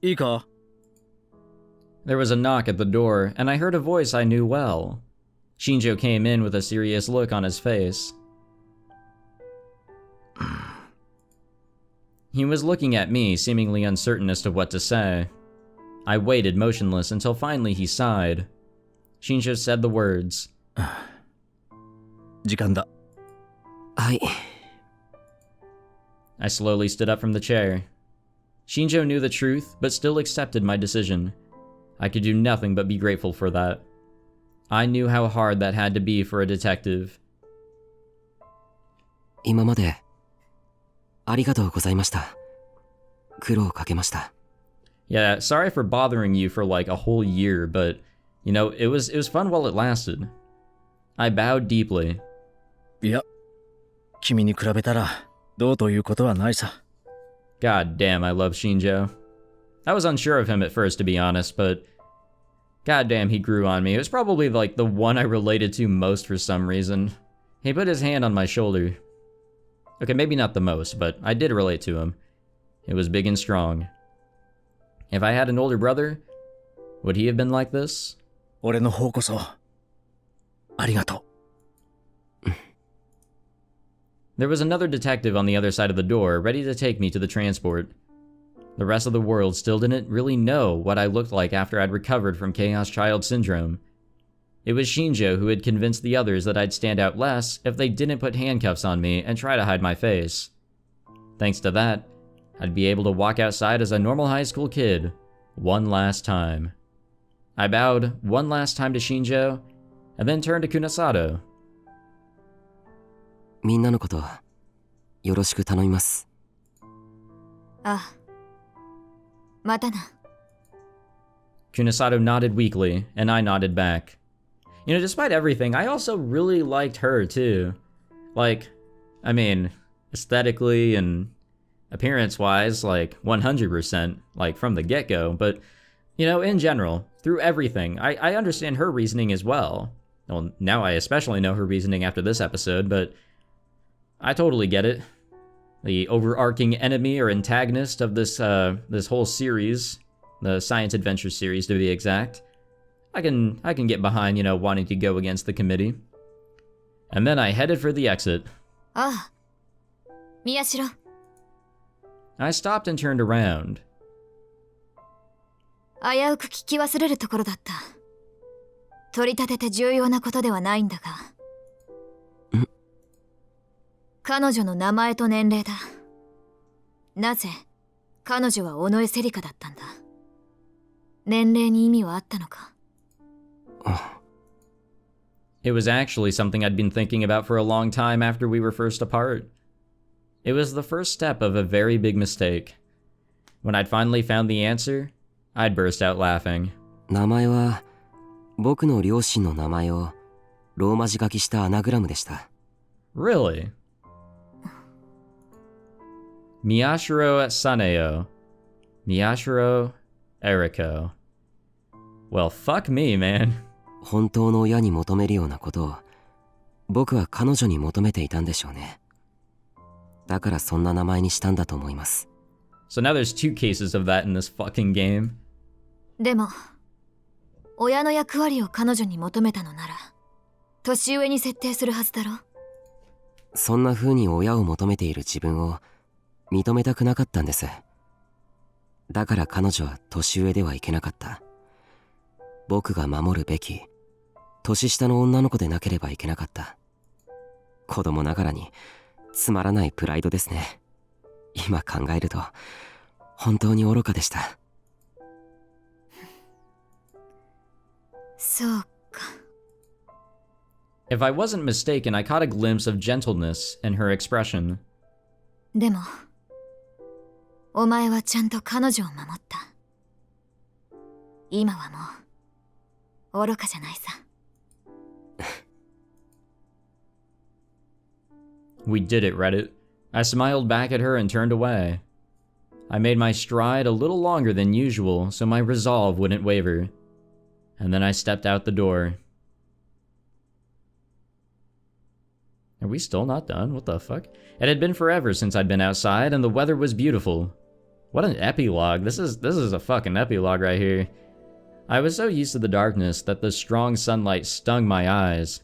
いいか？ There was a knock at the door, and I heard a voice I knew well. Shinjo came in with a serious look on his face. He was looking at me, seemingly uncertain as to what to say. I waited motionless until finally he sighed. Shinjo said the words. 時間だ。はい。 I slowly stood up from the chair. Shinjo knew the truth, but still accepted my decision. I could do nothing but be grateful for that. I knew how hard that had to be for a detective. 今までありがとうございました。苦労かけました。 Yeah, sorry for bothering you for like a whole year, but you know, it was fun while it lasted. I bowed deeply. いや、君に比べたらどうということはないさ。 God damn, I love Shinjo. I was unsure of him at first, to be honest, but god damn, he grew on me. It was probably like the one I related to most for some reason. He put his hand on my shoulder. Okay, maybe not the most, but I did relate to him. It was big and strong. If I had an older brother, would he have been like this? 俺の方こそ。ありがと There was another detective on the other side of the door, ready to take me to the transport. The rest of the world still didn't really know what I looked like after I'd recovered from Chaos Child Syndrome. It was Shinjo who had convinced the others that I'd stand out less if they didn't put handcuffs on me and try to hide my face. Thanks to that, I'd be able to walk outside as a normal high school kid, one last time. I bowed one last time to Shinjo, and then turned to Kunasato. みんなのことよろしく頼みます。ああ。またな。Kunasato nodded weakly, and I nodded back. You know, despite everything, I also really liked her too. Like, I mean, aesthetically and appearance-wise, like 100%, like from the get-go, but, you know, in general, through everything, I understand her reasoning as well. Well, now I especially know her reasoning after this episode, but I totally get it. The overarching enemy or antagonist of this this whole series, the Science Adventure series to be exact. I can get behind, you know, wanting to go against the committee. And then I headed for the exit. ああ。宮代。I stopped and turned around. 危うく聞き忘れるところだった。取り立てて重要なことではないんだが。彼女の名前と年齢だ。なぜ彼女は尾上セリカだったんだ。年齢に意味はあったのか。It was actually something I'd been thinking about for a long time after we were first apart. It was the first step of a very big mistake. When I'd finally found the answer, I'd burst out laughing. 名前は僕の両親の名前をローマ字書きしたアナグラムでした。 Really? Miyashiro Saneo. Miyashiro Eriko. Well, fuck me, man. 本当の親に求めるようなことを僕は彼女に求めていたんでしょうね。だからそんな名前にしたんだと思います。 So now there's two cases of that in this fucking game. でも、親の役割を彼女に求めたのなら、年上に設定するはずだろ。そんな風に親を求めている自分を認めたくなかったんです。だから彼女は年上ではいけなかった。僕が守るべき年下の女の子でなければいけなかった。子供ながらにつまらないプライドですね。今考えると本当に愚かでした。そうか。If I wasn't mistaken, I caught a glimpse of gentleness in her expression. でも、お前はちゃんと彼女を守った。今はもう愚かじゃないさ。We did it, Reddit. I smiled back at her and turned away. I made my stride a little longer than usual so my resolve wouldn't waver. And then I stepped out the door. Are we still not done? What the fuck? It had been forever since I'd been outside and the weather was beautiful. What an epilogue. This is a fucking epilogue right here. I was so used to the darkness that the strong sunlight stung my eyes.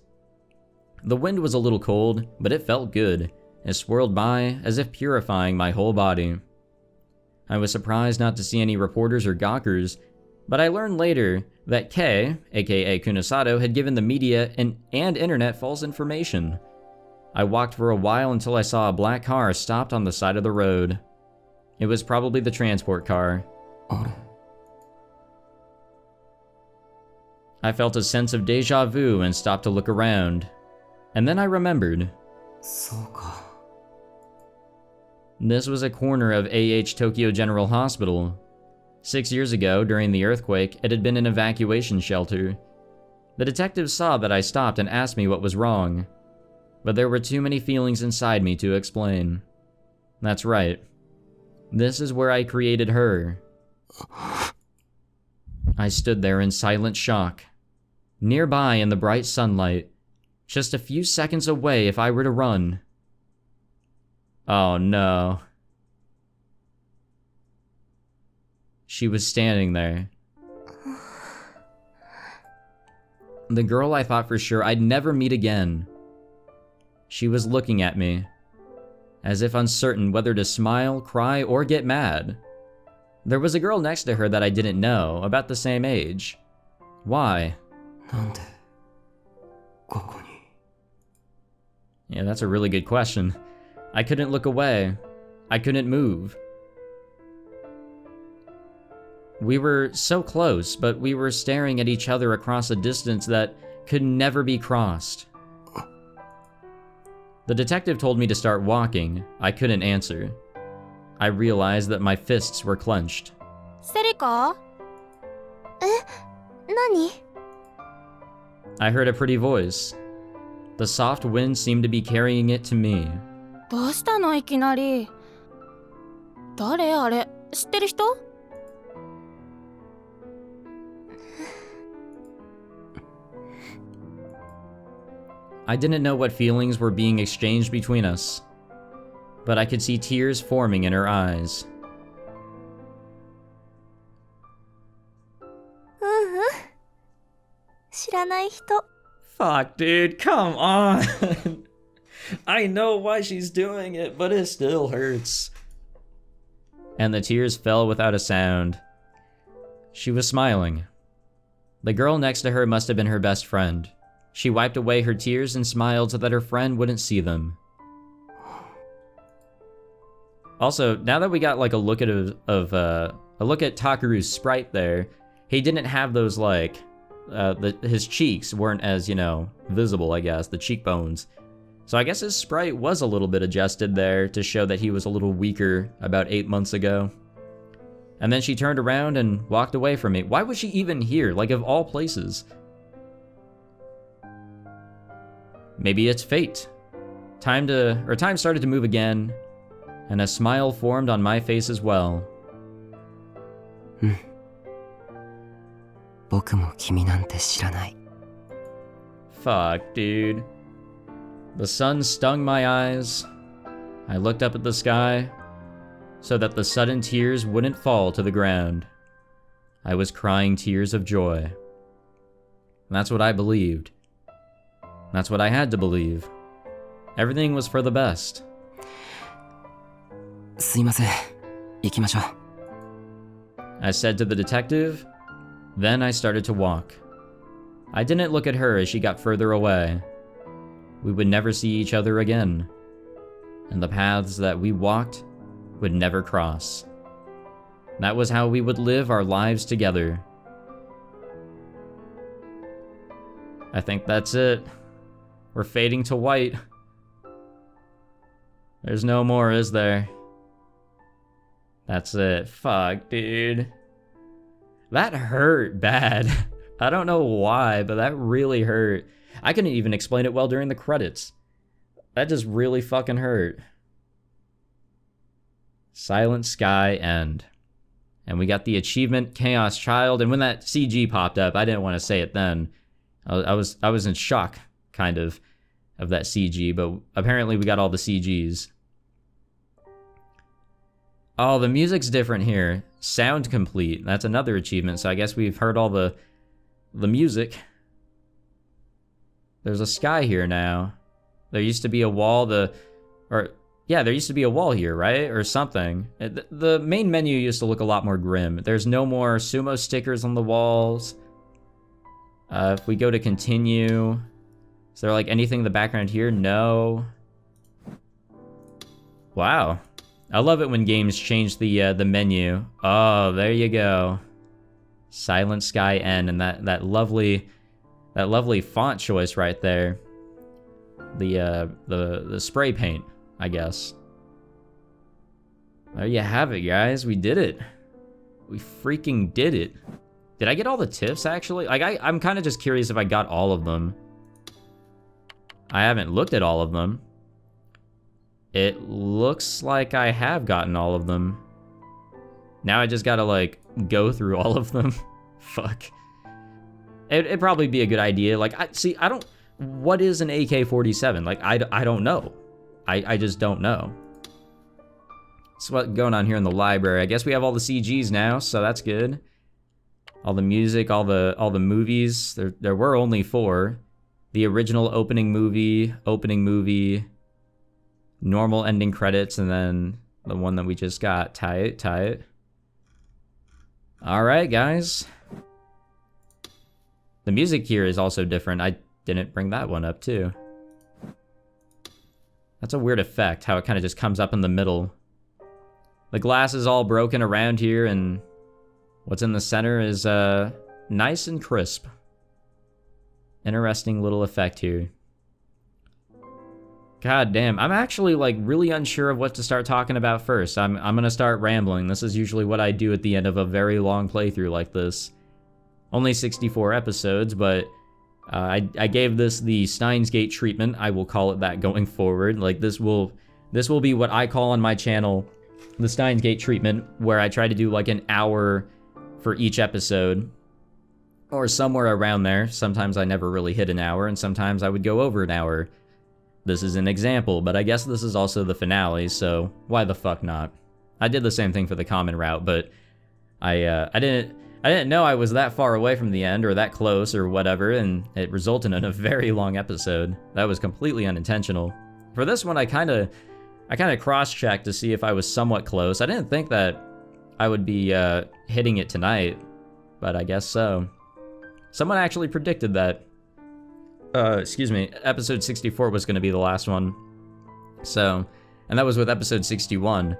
The wind was a little cold, but it felt good. It swirled by as if purifying my whole body. I was surprised not to see any reporters or gawkers, but I learned later that Kei, aka Kunasato, had given the media and internet false information. I walked for a while until I saw a black car stopped on the side of the road. It was probably the transport car. I felt a sense of deja vu and stopped to look around. And then I remembered. そうか。 This was a corner of AH Tokyo General Hospital. 6 years ago, during the earthquake, it had been an evacuation shelter. The detectives saw that I stopped and asked me what was wrong. But there were too many feelings inside me to explain. That's right. This is where I created her. I stood there in silent shock. Nearby in the bright sunlight. Just a few seconds away if I were to run. Oh no. She was standing there. The girl I thought for sure I'd never meet again. She was looking at me, as if uncertain whether to smile, cry, or get mad. There was a girl next to her that I didn't know, about the same age. Why? なんでここに Yeah, that's a really good question. I couldn't look away. I couldn't move. We were so close, but we were staring at each other across a distance that could never be crossed. The detective told me to start walking. I couldn't answer. I realized that my fists were clenched. セリカ？何？ I heard a pretty voice. The soft wind seemed to be carrying it to me. どうしたのいきなり。誰あれ？知ってる人？ I didn't know what feelings were being exchanged between us, but I could see tears forming in her eyes. 知らない人。 Fuck, dude, come on. I know why she's doing it, but it still hurts. And the tears fell without a sound. She was smiling. The girl next to her must have been her best friend. She wiped away her tears and smiled so that her friend wouldn't see them. Also, now that we got like a look at Takuru's sprite there, he didn't have those like his cheeks weren't as, you know, visible, I guess, the cheekbones. So I guess his sprite was a little bit adjusted there to show that he was a little weaker about 8 months ago. And then she turned around and walked away from me. Why was she even here? Like, of all places. Maybe it's fate. Time started to move again, and a smile formed on my face as well. 僕も君なんて知らない Fuck, dude. The sun stung my eyes. I looked up at the sky so that the sudden tears wouldn't fall to the ground. I was crying tears of joy. That's what I believed. That's what I had to believe. Everything was for the best. すいません行きましょう I said to the detective. Then I started to walk. I didn't look at her as she got further away. We would never see each other again, and the paths that we walked would never cross. That was how we would live our lives together. I think that's it. We're fading to white. There's no more, is there? That's it. Fuck, dude. That hurt bad. I don't know why, but that really hurt. I couldn't even explain it well during the credits. That just really fucking hurt. Silent Sky End. And we got the achievement Chaos Child, and when that CG popped up, I didn't want to say it then. I was in shock, kind of that CG, but apparently we got all the CGs. Oh, the music's different here. Sound complete. That's another achievement, so I guess we've heard all the music. There's a sky here now. There used to be a wall, there used to be a wall here, right? Or something. The main menu used to look a lot more grim. There's no more sumo stickers on the walls. If we go to continue, is there like anything in the background here? No. Wow. I love it when games change the menu. Oh, there you go. Silent Sky End, and that lovely font choice right there. The spray paint, I guess. There you have it, guys. We did it. We freaking did it. Did I get all the tips, actually? Like, I'm kind of just curious if I got all of them. I haven't looked at all of them. It looks like I have gotten all of them. Now I just gotta, like, go through all of them. Fuck. It'd probably be a good idea. Like, what is an AK-47? Like, I don't know. I just don't know. So what's going on here in the library? I guess we have all the CGs now, so that's good. all the music, all the movies. There were only 4. The original opening movie, normal ending credits, and then the one that we just got. Tight. All right, guys. The music here is also different. I didn't bring that one up too. That's a weird effect, how it kind of just comes up in the middle. The glass is all broken around here, and what's in the center is nice and crisp. Interesting little effect here. God damn, I'm actually like really unsure of what to start talking about first. I'm gonna start rambling. This is usually what I do at the end of a very long playthrough like this. Only 64 episodes, but I gave this the Steins Gate treatment. I will call it that going forward. Like this will be what I call on my channel the Steins Gate treatment, where I try to do like an hour for each episode, or somewhere around there. Sometimes I never really hit an hour, and sometimes I would go over an hour. This is an example, but I guess this is also the finale, so why the fuck not? I did the same thing for the common route, but I didn't know I was that far away from the end, or that close, or whatever, and it resulted in a very long episode. That was completely unintentional. For this one, I kind of cross-checked to see if I was somewhat close. I didn't think that I would be hitting it tonight, but I guess so. Someone actually predicted that, episode 64 was going to be the last one. So, and that was with episode 61.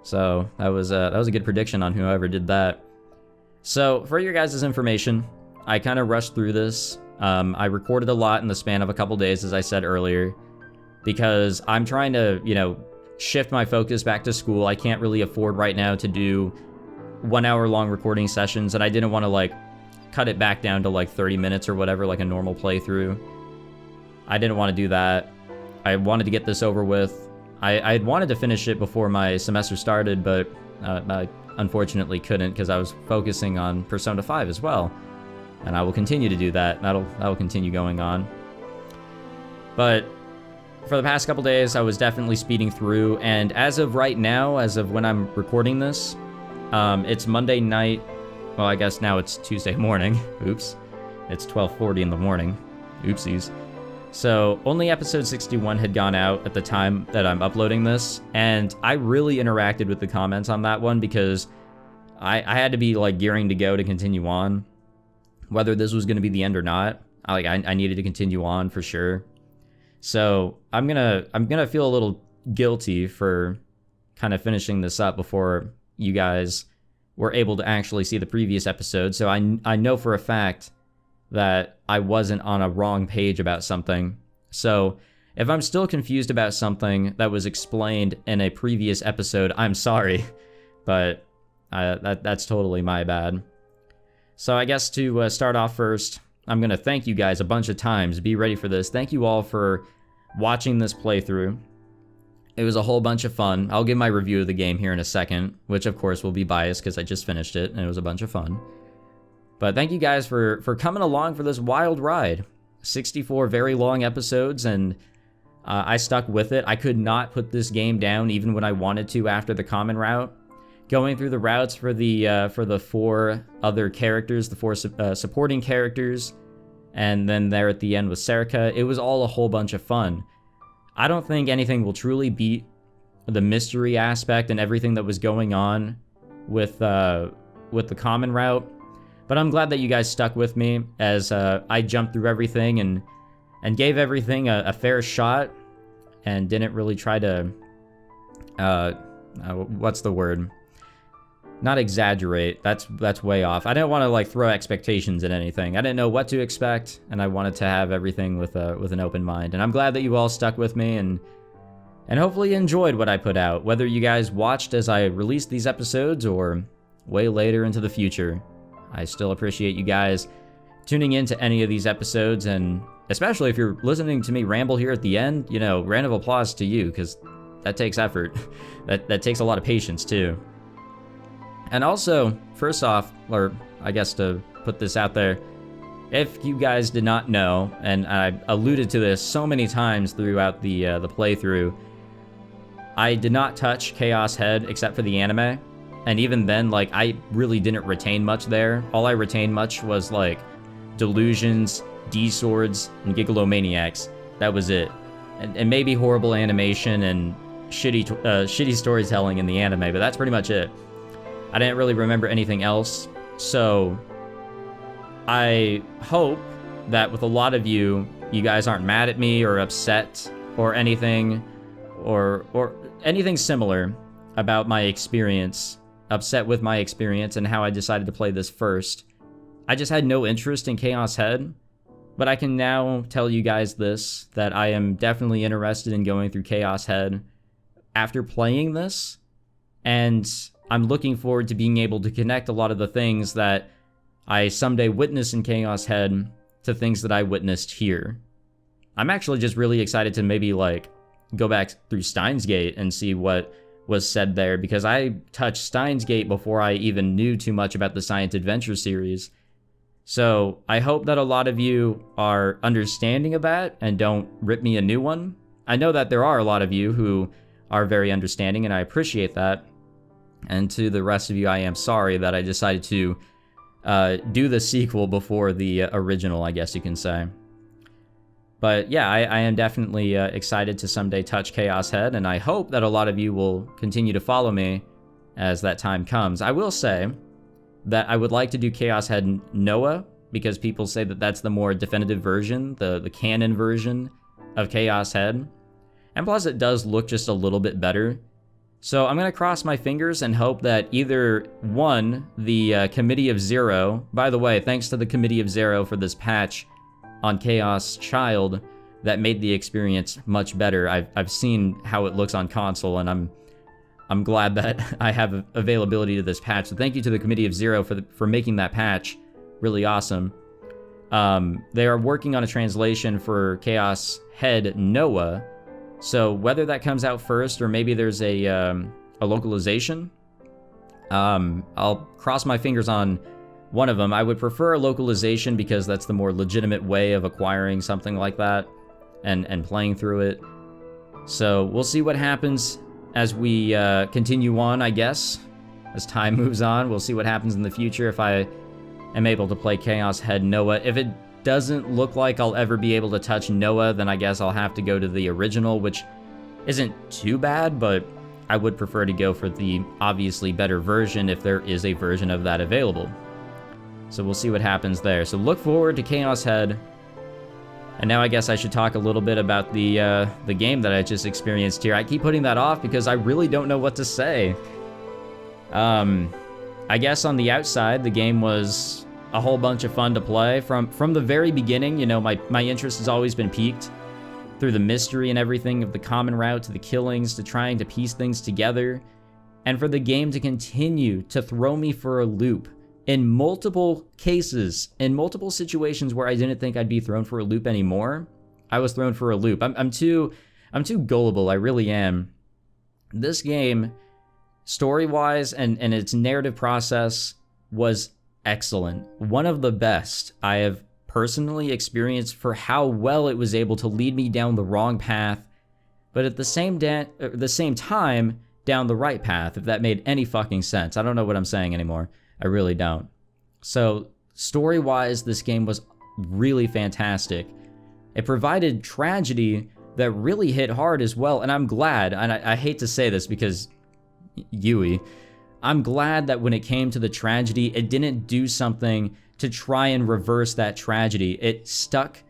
So that was a good prediction on whoever did that. So for your guys' information, I kind of rushed through this. I recorded a lot in the span of a couple days, as I said earlier, because I'm trying to, shift my focus back to school. I can't really afford right now to do 1 hour long recording sessions, and I didn't want to like cut it back down to like 30 minutes or whatever, like a normal playthrough. I didn't want to do that. I wanted to get this over with. I had wanted to finish it before my semester started, but I unfortunately couldn't because I was focusing on Persona 5 as well. And I will continue to do that. That'll continue going on. But for the past couple days, I was definitely speeding through, and as of right now, as of when I'm recording this, it's Monday night. Well, I guess now it's Tuesday morning. Oops. It's 12:40 in the morning. Oopsies. So only episode 61 had gone out at the time that I'm uploading this, and I really interacted with the comments on that one because I had to be like gearing to go to continue on, whether this was going to be the end or not. I needed to continue on for sure. So I'm gonna feel a little guilty for kind of finishing this up before you guys were able to actually see the previous episode. So I know for a fact that I wasn't on a wrong page about something. So if I'm still confused about something that was explained in a previous episode, I'm sorry, but that's totally my bad. So I guess to start off first, I'm going to thank you guys a bunch of times. Be ready for this. Thank you all for watching this playthrough. It was a whole bunch of fun. I'll give my review of the game here in a second, which of course will be biased because I just finished it and it was a bunch of fun. But thank you guys for coming along for this wild ride. 64 very long episodes, and I stuck with it. I could not put this game down even when I wanted to after the common route. Going through the routes for the 4 other characters, the 4 supporting characters, and then there at the end with Serica, it was all a whole bunch of fun. I don't think anything will truly beat the mystery aspect and everything that was going on with the common route, but I'm glad that you guys stuck with me as I jumped through everything and gave everything a fair shot and didn't really try to what's the word? Not exaggerate. That's way off. I didn't want to like throw expectations at anything. I didn't know what to expect, and I wanted to have everything with an open mind. And I'm glad that you all stuck with me and hopefully enjoyed what I put out, whether you guys watched as I released these episodes or way later into the future. I still appreciate you guys tuning in to any of these episodes, and especially if you're listening to me ramble here at the end, round of applause to you, because that takes effort. that takes a lot of patience too. And also, first off, or I guess to put this out there, if you guys did not know, and I alluded to this so many times throughout the playthrough, I did not touch Chaos Head except for the anime. And even then, like, I really didn't retain much there. All I retained much was, like, Delusions, D-Swords, and Gigalomaniacs. That was it. And maybe horrible animation and shitty storytelling in the anime, but that's pretty much it. I didn't really remember anything else. So I hope that with a lot of you guys aren't mad at me or upset or anything, or anything similar about my experience, upset with my experience and how I decided to play this first. I just had no interest in Chaos Head, but I can now tell you guys this, that I am definitely interested in going through Chaos Head after playing this, and I'm looking forward to being able to connect a lot of the things that I someday witness in Chaos Head to things that I witnessed here. I'm actually just really excited to maybe, like, go back through Steins Gate and see what was said there, because I touched Steins Gate before I even knew too much about the Science Adventure series. So I hope that a lot of you are understanding of that and don't rip me a new one. I know that there are a lot of you who are very understanding, and I appreciate that. And to the rest of you, I am sorry that I decided to do the sequel before the original, I guess you can say. But yeah, I am definitely excited to someday touch Chaos Head, and I hope that a lot of you will continue to follow me as that time comes. I will say that I would like to do Chaos Head Noah, because people say that that's the more definitive version, the canon version of Chaos Head. And plus it does look just a little bit better. So I'm going to cross my fingers and hope that either one, the Committee of Zero, by the way, thanks to the Committee of Zero for this patch on Chaos Child that made the experience much better. I've seen how it looks on console, and I'm glad that I have availability to this patch. So thank you to the Committee of Zero for making that patch really awesome. They are working on a translation for Chaos Head Noah. So whether that comes out first or maybe there's a localization, I'll cross my fingers on one of them. I would prefer a localization because that's the more legitimate way of acquiring something like that and playing through it. So we'll see what happens as we continue on, I guess. As time moves on, we'll see what happens in the future if I am able to play Chaos Head Noah. If it doesn't look like I'll ever be able to touch Noah, then I guess I'll have to go to the original, which isn't too bad, but I would prefer to go for the obviously better version if there is a version of that available. So we'll see what happens there. So look forward to Chaos Head. And now I guess I should talk a little bit about the game that I just experienced here. I keep putting that off because I really don't know what to say. I guess on the outside, the game was a whole bunch of fun to play. From the very beginning, you know, my interest has always been piqued through the mystery and everything of the common route to the killings to trying to piece things together. And for the game to continue to throw me for a loop in multiple cases, in multiple situations where I didn't think I'd be thrown for a loop anymore, I was thrown for a loop. I'm too gullible, I really am. This game, story-wise and its narrative process, was excellent. One of the best I have personally experienced for how well it was able to lead me down the wrong path, but at the same time, down the right path, if that made any fucking sense. I don't know what I'm saying anymore. I really don't. So, story-wise, this game was really fantastic. It provided tragedy that really hit hard as well, and I'm glad, and I hate to say this because Yui, I'm glad that when it came to the tragedy, it didn't do something to try and reverse that tragedy. It stuck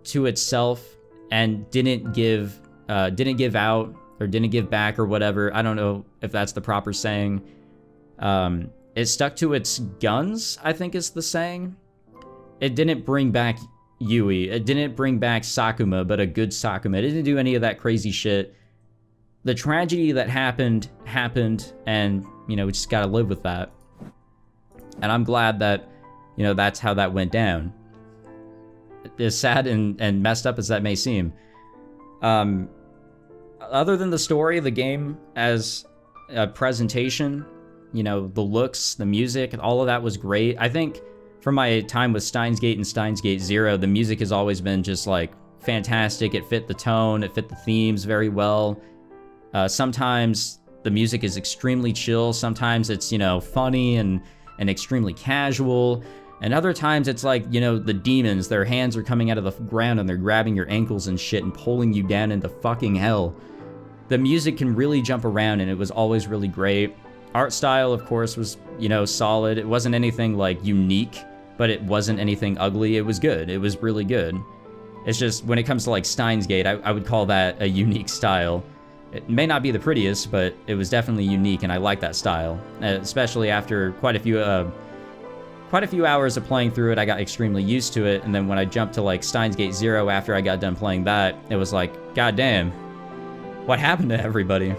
to itself and didn't give out or didn't give back or whatever. I don't know if that's the proper saying. It stuck to its guns, I think is the saying. It didn't bring back Yui. It didn't bring back Sakuma, but a good Sakuma. It didn't do any of that crazy shit. The tragedy that happened, and, you know, we just gotta live with that. And I'm glad that, you know, that's how that went down. As sad and messed up as that may seem. Other than the story, the game as a presentation, you know, the looks, the music, all of that was great. I think from my time with Steins Gate and Steins Gate Zero, the music has always been just, like, fantastic. It fit the tone, it fit the themes very well. Sometimes the music is extremely chill. Sometimes it's, you know, funny and extremely casual. And other times it's like, you know, the demons, their hands are coming out of the ground and they're grabbing your ankles and shit and pulling you down into fucking hell. The music can really jump around and it was always really great. Art style, of course, was, you know, solid. It wasn't anything like unique, but it wasn't anything ugly. It was good. It was really good. It's just when it comes to like Steins Gate, I would call that a unique style. It may not be the prettiest, but it was definitely unique and I like that style. Especially after quite a few hours of playing through it, I got extremely used to it. And then when I jumped to like Steins Gate 0 after I got done playing that, it was like, god damn, what happened to everybody?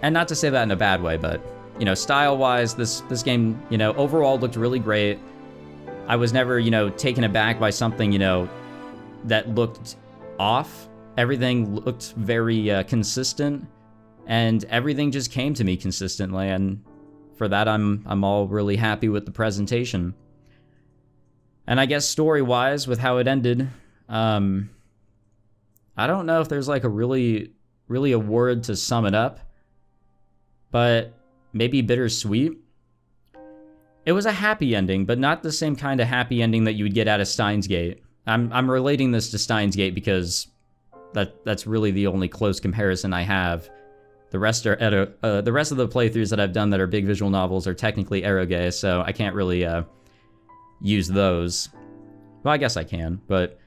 And not to say that in a bad way, but, you know, style-wise, this game, you know, overall looked really great. I was never, you know, taken aback by something, you know, that looked off. Everything looked very consistent, and everything just came to me consistently, and for that I'm all really happy with the presentation. And I guess story-wise, with how it ended, I don't know if there's like a really a word to sum it up, but maybe bittersweet. It was a happy ending, but not the same kind of happy ending that you would get out of Steins Gate. I'm relating this to Steins Gate because that's really the only close comparison I have. The rest of the playthroughs that I've done that are big visual novels are technically eroge, so I can't really use those. Well, I guess I can, but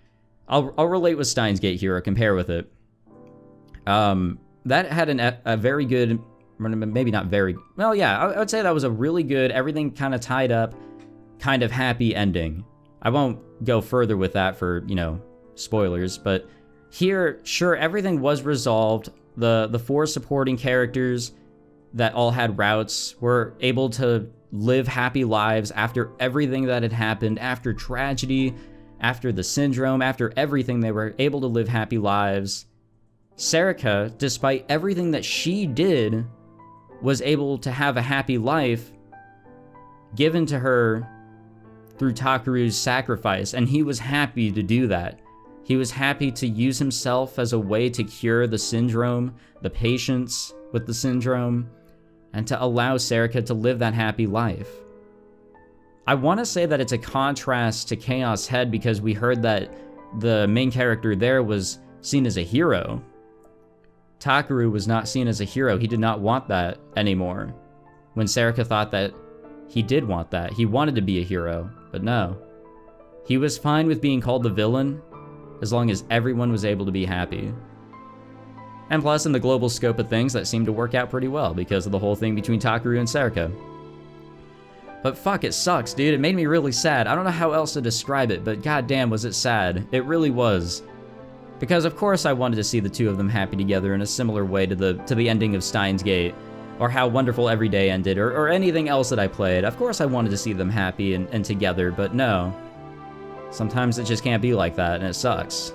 I'll relate with Steins Gate here or compare with it. That had a very good, maybe not very, well, yeah, I would say that was a really good, everything kind of tied up, kind of happy ending. I won't go further with that for, you know, spoilers, but here, sure, everything was resolved. The 4 supporting characters that all had routes were able to live happy lives after everything that had happened, after tragedy, after the syndrome, after everything. They were able to live happy lives. Serica, despite everything that she did, was able to have a happy life given to her through Takuru's sacrifice, and he was happy to do that. He was happy to use himself as a way to cure the syndrome, the patients with the syndrome, and to allow Serica to live that happy life. I want to say that it's a contrast to Chaos Head because we heard that the main character there was seen as a hero. Takuru was not seen as a hero. He did not want that anymore. When Serica thought that he did want that. He wanted to be a hero, but no. He was fine with being called the villain as long as everyone was able to be happy. And plus, in the global scope of things, that seemed to work out pretty well because of the whole thing between Takuru and Serica. But fuck, it sucks, dude. It made me really sad. I don't know how else to describe it, but goddamn was it sad. It really was. Because of course I wanted to see the two of them happy together in a similar way to the ending of Steins Gate, or how Wonderful Every Day ended, or anything else that I played. Of course I wanted to see them happy and together, but no. Sometimes it just can't be like that, and it sucks.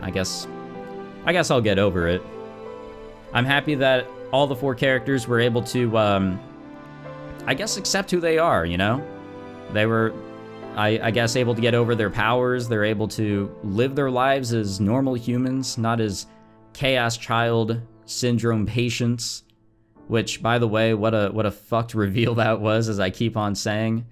I guess I'll get over it. I'm happy that all the 4 characters were able to, I guess, accept who they are, you know? They were, I guess, able to get over their powers. They're able to live their lives as normal humans, not as Chaos Child Syndrome patients. Which, by the way, what a fucked reveal that was, as I keep on saying.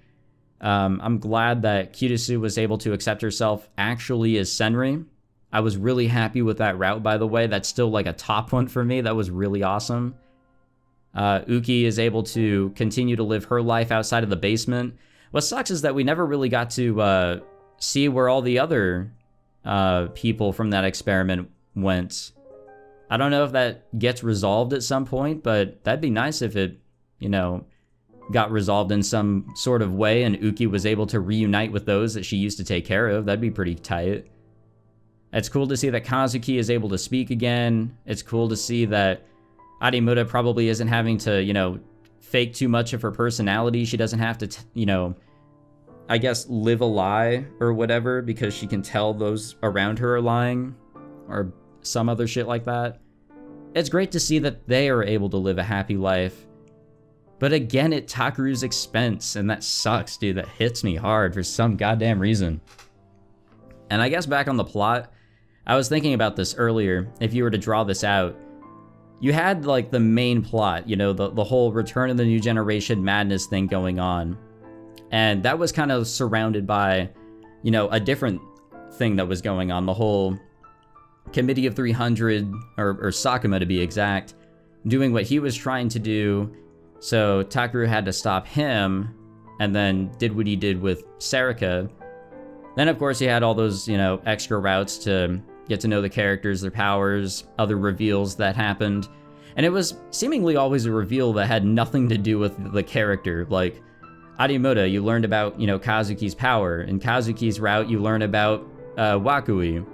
I'm glad that Kirisu was able to accept herself actually as Senri. I was really happy with that route, by the way. That's still like a top one for me. That was really awesome. Uki is able to continue to live her life outside of the basement. What sucks is that we never really got to see where all the other people from that experiment went. I don't know if that gets resolved at some point, but that'd be nice if it, you know, got resolved in some sort of way and Uki was able to reunite with those that she used to take care of. That'd be pretty tight. It's cool to see that Kazuki is able to speak again. It's cool to see that Arimura probably isn't having to, you know, fake too much of her personality. She doesn't have to, you know, I guess live a lie or whatever because she can tell those around her are lying or some other shit like that. It's great to see that they are able to live a happy life. But again, at Takuru's expense, and that sucks, dude. That hits me hard for some goddamn reason. And I guess back on the plot, I was thinking about this earlier. If you were to draw this out, you had like the main plot, you know, the whole Return of the New Generation madness thing going on. And that was kind of surrounded by, you know, a different thing that was going on. The whole Committee of 300, or Sakuma to be exact, doing what he was trying to do. So Takuru had to stop him, and then did what he did with Sarika. Then, of course, he had all those, you know, extra routes to get to know the characters, their powers, other reveals that happened. And it was seemingly always a reveal that had nothing to do with the character. Like, Arimoto, you learned about, you know, Kazuki's power. In Kazuki's route, you learn about Wakui.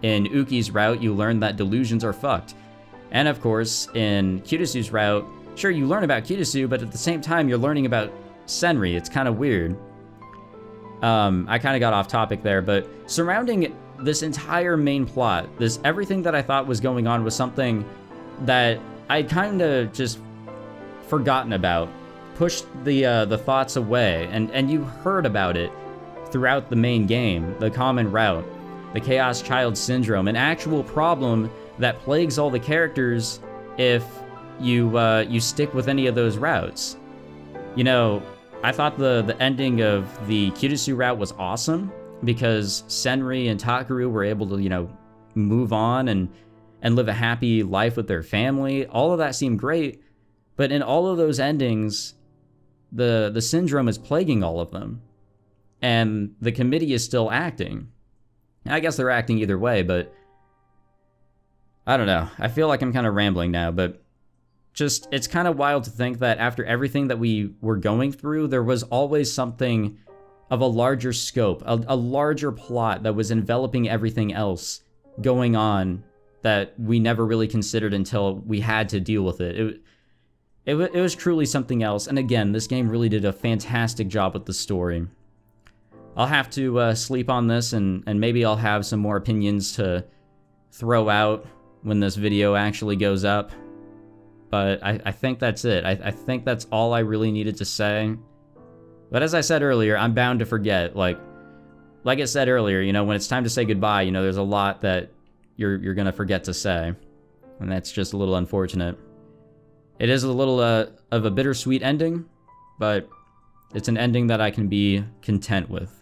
In Uki's route, you learn that delusions are fucked. And of course, in Kirisu's route, sure, you learn about Kirisu, but at the same time, you're learning about Senri. It's kind of weird. I kind of got off topic there, but surrounding this entire main plot, everything that I thought was going on was something that I kind of just forgotten about, pushed the thoughts away, and you heard about it throughout the main game, the common route, the Chaos Child Syndrome, an actual problem that plagues all the characters if you stick with any of those routes. You know, I thought the ending of the Kirisu route was awesome because Senri and Takuru were able to, you know, move on and live a happy life with their family. All of that seemed great, but in all of those endings, the syndrome is plaguing all of them, and the committee is still acting. I guess they're acting either way, but I don't know. I feel like I'm kind of rambling now, but just, it's kind of wild to think that after everything that we were going through, there was always something of a larger scope, a larger plot that was enveloping everything else going on that we never really considered until we had to deal with it. It was truly something else. And again, this game really did a fantastic job with the story. I'll have to sleep on this, and maybe I'll have some more opinions to throw out when this video actually goes up. But I think that's it. I think that's all I really needed to say. But as I said earlier, I'm bound to forget. Like I said earlier, you know, when it's time to say goodbye, you know, there's a lot that you're gonna forget to say. And that's just a little unfortunate. It is a little of a bittersweet ending, but it's an ending that I can be content with.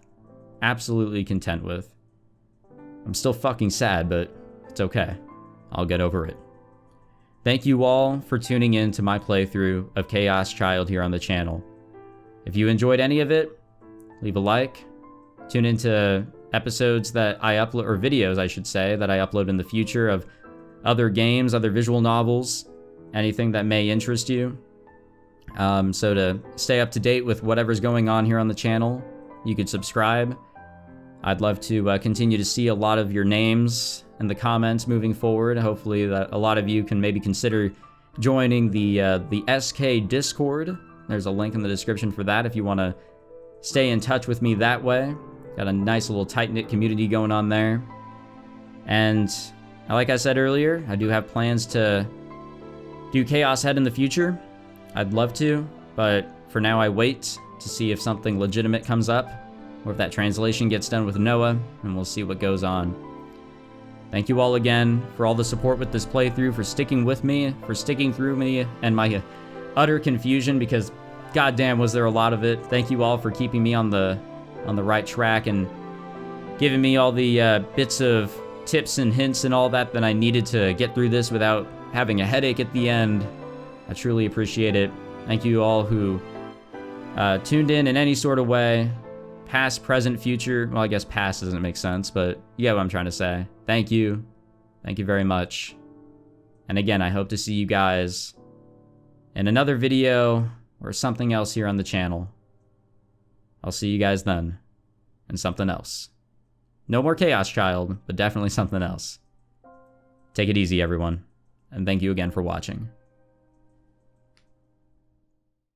Absolutely content with. I'm still fucking sad, but it's okay. I'll get over it. Thank you all for tuning in to my playthrough of Chaos Child here on the channel. If you enjoyed any of it, leave a like. Tune into episodes that I upload, or videos I should say, that I upload in the future of other games, other visual novels, anything that may interest you. So to stay up to date with whatever's going on here on the channel, you could subscribe. I'd love to continue to see a lot of your names in the comments moving forward. Hopefully that a lot of you can maybe consider joining the SK Discord. There's a link in the description for that if you want to stay in touch with me that way. Got a nice little tight-knit community going on there. And like I said earlier, I do have plans to do Chaos Head in the future. I'd love to, but for now I wait to see if something legitimate comes up, or if that translation gets done with Noah, and we'll see what goes on. Thank you all again for all the support with this playthrough, for sticking with me, for sticking through me and my utter confusion, because goddamn was there a lot of it. Thank you all for keeping me on the right track and giving me all the bits of tips and hints and all that I needed to get through this without having a headache at the end. I truly appreciate it. Thank you all who tuned in any sort of way. Past, present, future. Well, I guess past doesn't make sense, but you get what I'm trying to say. Thank you. Thank you very much. And again, I hope to see you guys in another video or something else here on the channel. I'll see you guys then. And something else. No more Chaos Child, but definitely something else. Take it easy, everyone. And thank you again for watching.